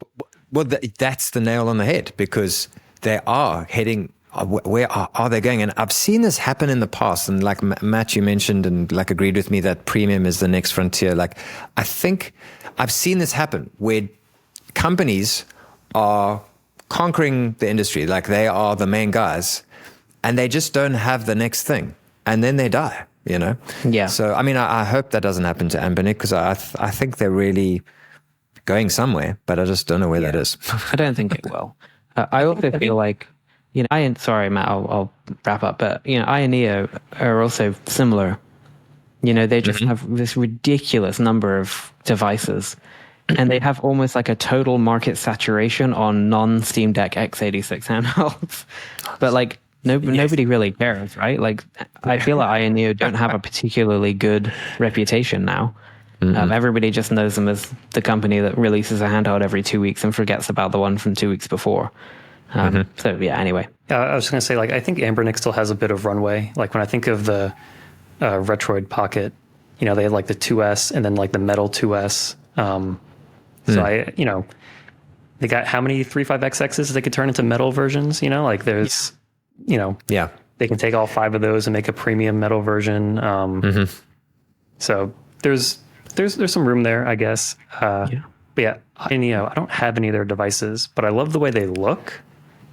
Well, that's the nail on the head, because they are heading. Where are they going? And I've seen this happen in the past. And like Matt, you mentioned and like agreed with me that premium is the next frontier. Like, I think I've seen this happen where companies are conquering the industry, like they are the main guys, and they just don't have the next thing, and then they die, you know? Yeah. So, I mean, I hope that doesn't happen to Anbernic, because I think they're really going somewhere, but I just don't know where that is. I don't think it will. I also feel like, you know, sorry, Matt, I'll wrap up, but, you know, Neo are also similar. You know, they just have this ridiculous number of devices. And they have almost like a total market saturation on non-Steamdeck x86 handhelds. But like nobody really cares, right? Like I feel like Aya Neo don't have a particularly good reputation now. Everybody just knows them as the company that releases a handheld every 2 weeks and forgets about the one from 2 weeks before. So yeah, anyway. I was just going to say, like, I think Anbernic still has a bit of runway. Like when I think of the Retroid Pocket, you know, they had like the 2S and then like the Metal 2S. So they got how many 35XXs they could turn into metal versions, you know, like there's, you know, they can take all 5 of those and make a premium metal version. So there's some room there, I guess. But yeah, I don't have any of their devices, but I love the way they look.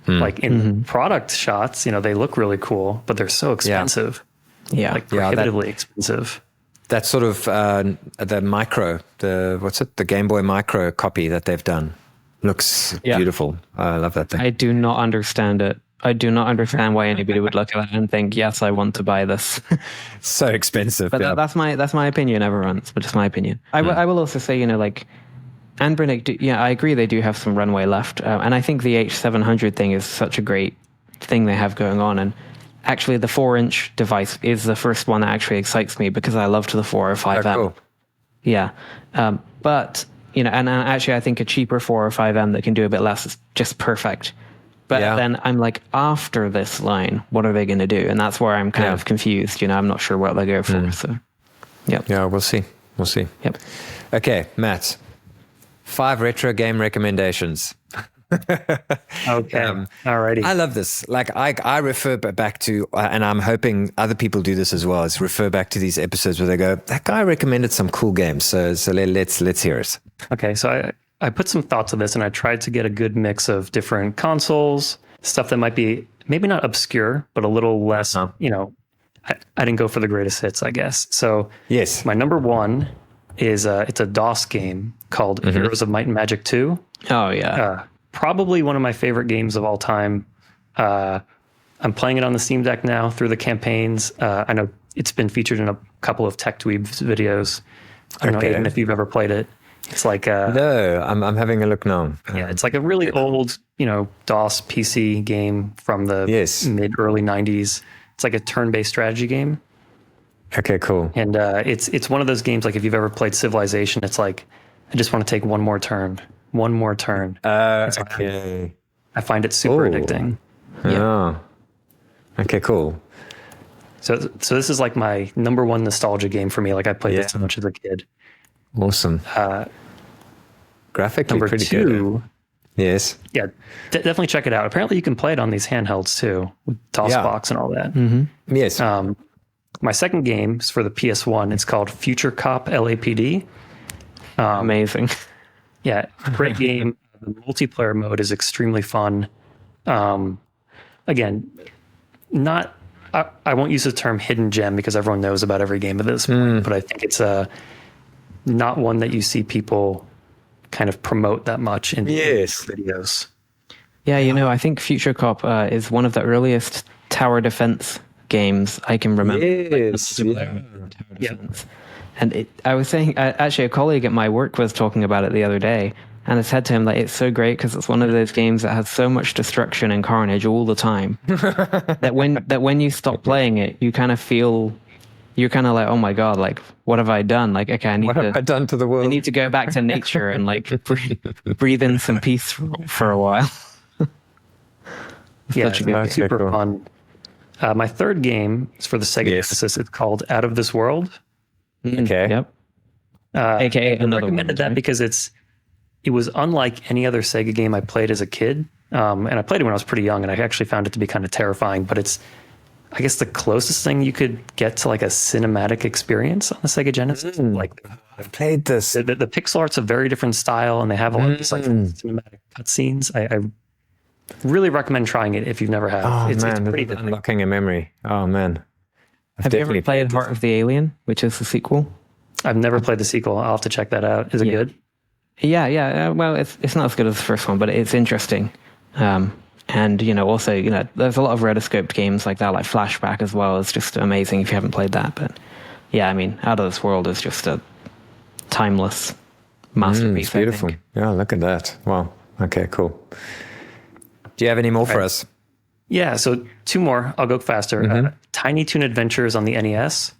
Like in product shots, you know, they look really cool, but they're so expensive. Like prohibitively expensive. That's sort of the Game Boy Micro copy that they've done. Looks beautiful. I love that thing. I do not understand it. I do not understand why anybody would look at that and think, yes, I want to buy this. So expensive. But that's my opinion, everyone's, but just my opinion. I will also say, you know, like, Anbernic, I agree they do have some runway left. And I think the H700 thing is such a great thing they have going on. And actually, the 4-inch device is the first one that actually excites me because I loved the 405M. Oh, cool. Yeah. But, you know, and actually I think a cheaper 405M that can do a bit less is just perfect. But then I'm like, after this line, what are they going to do? And that's where I'm kind of confused. You know, I'm not sure what they go for. So, yeah, we'll see. We'll see. Yep. Okay, Matt. 5 retro game recommendations. Okay. Alrighty. I love this. Like I refer back to, and I'm hoping other people do this as well, is refer back to these episodes where they go, that guy recommended some cool games. So let's hear it. Okay, so I put some thought to this, and I tried to get a good mix of different consoles, stuff that might be maybe not obscure, but a little less, I didn't go for the greatest hits, I guess. So yes, my number one is it's a DOS game called Heroes of Might and Magic 2. Oh, yeah. Probably one of my favorite games of all time. I'm playing it on the Steamdeck now through the campaigns. I know it's been featured in a couple of Tech Dweebs videos. I don't know, Adin, if you've ever played it. It's like no, I'm having a look now. Yeah, it's like a really old, DOS PC game from the mid early 90s. It's like a turn-based strategy game. Okay, cool. And it's one of those games, like if you've ever played Civilization, it's like, I just want to take one more turn. Okay. I find it super addicting. Oh. Okay, cool. So this is like my number one nostalgia game for me. Like I played this so much as a kid. Awesome. Graphically Number pretty 2, good. Yes. Yeah, definitely check it out. Apparently you can play it on these handhelds too, with DOSBox and all that. Mm-hmm. Yes. My second game is for the PS1. It's called Future Cop LAPD. Amazing. Yeah, great game. The multiplayer mode is extremely fun. Again, not I won't use the term hidden gem because everyone knows about every game at this point, but I think it's not one that you see people kind of promote that much in videos. Yeah, I think Future Cop is one of the earliest tower defense games I can remember. Yes. And I was saying, actually, a colleague at my work was talking about it the other day, and I said to him, like, it's so great because it's one of those games that has so much destruction and carnage all the time that when you stop playing it, you kind of feel, you're kind of like, oh my God, like, what have I done? Like, okay, what have I done to the world? I need to go back to nature and like breathe in some peace for a while. It's super fun. My third game is for the Sega Genesis. It's called Out of This World. Okay. Yep. AKA I recommended that because it was unlike any other Sega game I played as a kid. And I played it when I was pretty young, and I actually found it to be kind of terrifying. But it's, I guess, the closest thing you could get to like a cinematic experience on the Sega Genesis. Like, I've played this. The pixel art's a very different style, and they have a lot of these like cinematic cutscenes. I really recommend trying it if you've never had. Oh It's man, pretty unlocking a memory. Oh man. Have you ever played Heart of the Alien, which is the sequel? I've never played the sequel. I'll have to check that out. Is it good? Yeah. Well, it's not as good as the first one, but it's interesting. And also, there's a lot of rotoscoped games like that, like Flashback as well. It's just amazing if you haven't played that. But yeah, I mean, Out of This World is just a timeless masterpiece. It's beautiful. Yeah, look at that. Wow. Okay, cool. Do you have any more for us? Yeah, so 2 more. I'll go faster. Tiny Toon Adventures on the NES.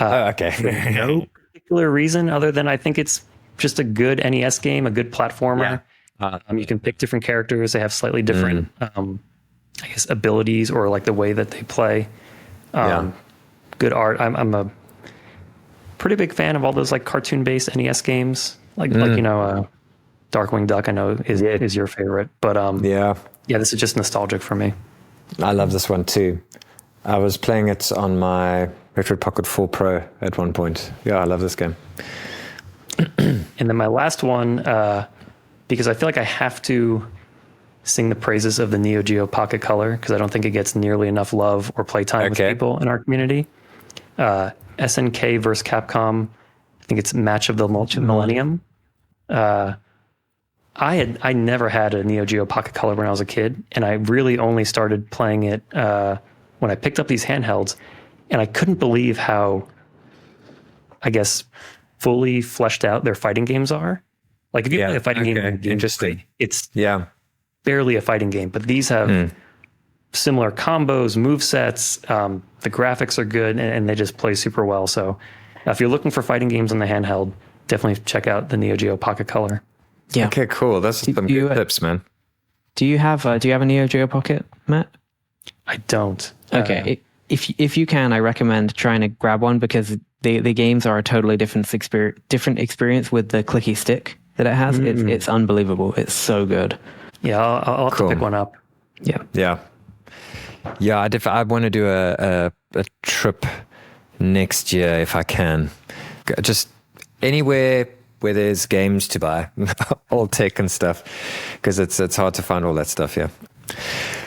Okay. No particular reason other than I think it's just a good NES game, a good platformer. Yeah. You can pick different characters. They have slightly different, I guess, abilities or like the way that they play. Good art. I'm a pretty big fan of all those like cartoon-based NES games. Like Darkwing Duck, I know is your favorite. But this is just nostalgic for me. I love this one too. I was playing it on my Retro Pocket 4 Pro at one point. Yeah, I love this game. And then my last one, because I feel like I have to sing the praises of the Neo Geo Pocket Color because I don't think it gets nearly enough love or playtime with people in our community. SNK versus Capcom. I think it's Match of the Millennium. I never had a Neo Geo Pocket Color when I was a kid, and I really only started playing it when I picked up these handhelds, and I couldn't believe how, I guess, fully fleshed out their fighting games are. Like if you play a fighting game, interesting. It's barely a fighting game, but these have similar combos, movesets. The graphics are good, and they just play super well. So if you're looking for fighting games on the handheld, definitely check out the Neo Geo Pocket Color. Yeah. Okay, cool. That's some good tips, man. Do you have a Neo Geo Pocket, Matt? I don't. Okay. If you can, I recommend trying to grab one because the games are a totally different experience with the clicky stick that it has. It's unbelievable. It's so good. Yeah, I'll have to pick one up. Yeah. I want to do a trip next year if I can. Just anywhere where there's games to buy, all tech and stuff, because it's hard to find all that stuff. Yeah.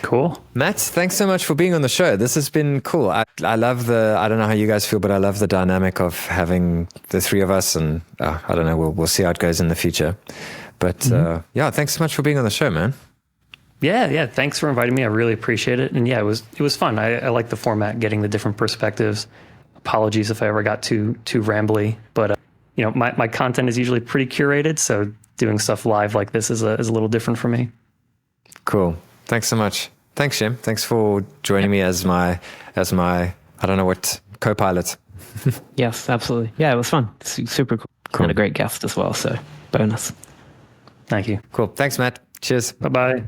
Cool. Matt, thanks so much for being on the show. This has been cool. I love I don't know how you guys feel, but I love the dynamic of having the three of us, and I don't know, we'll see how it goes in the future. But thanks so much for being on the show, man. Yeah. Thanks for inviting me. I really appreciate it. And yeah, it was fun. I like the format, getting the different perspectives. Apologies if I ever got too rambly, but my content is usually pretty curated, so doing stuff live like this is a little different for me. Cool. Thanks so much. Thanks, Jim. Thanks for joining me as my I don't know what, co-pilot. Yes, absolutely. Yeah, it was fun. Super cool. And a great guest as well. So bonus. Thank you. Cool. Thanks, Matt. Cheers. Bye-bye.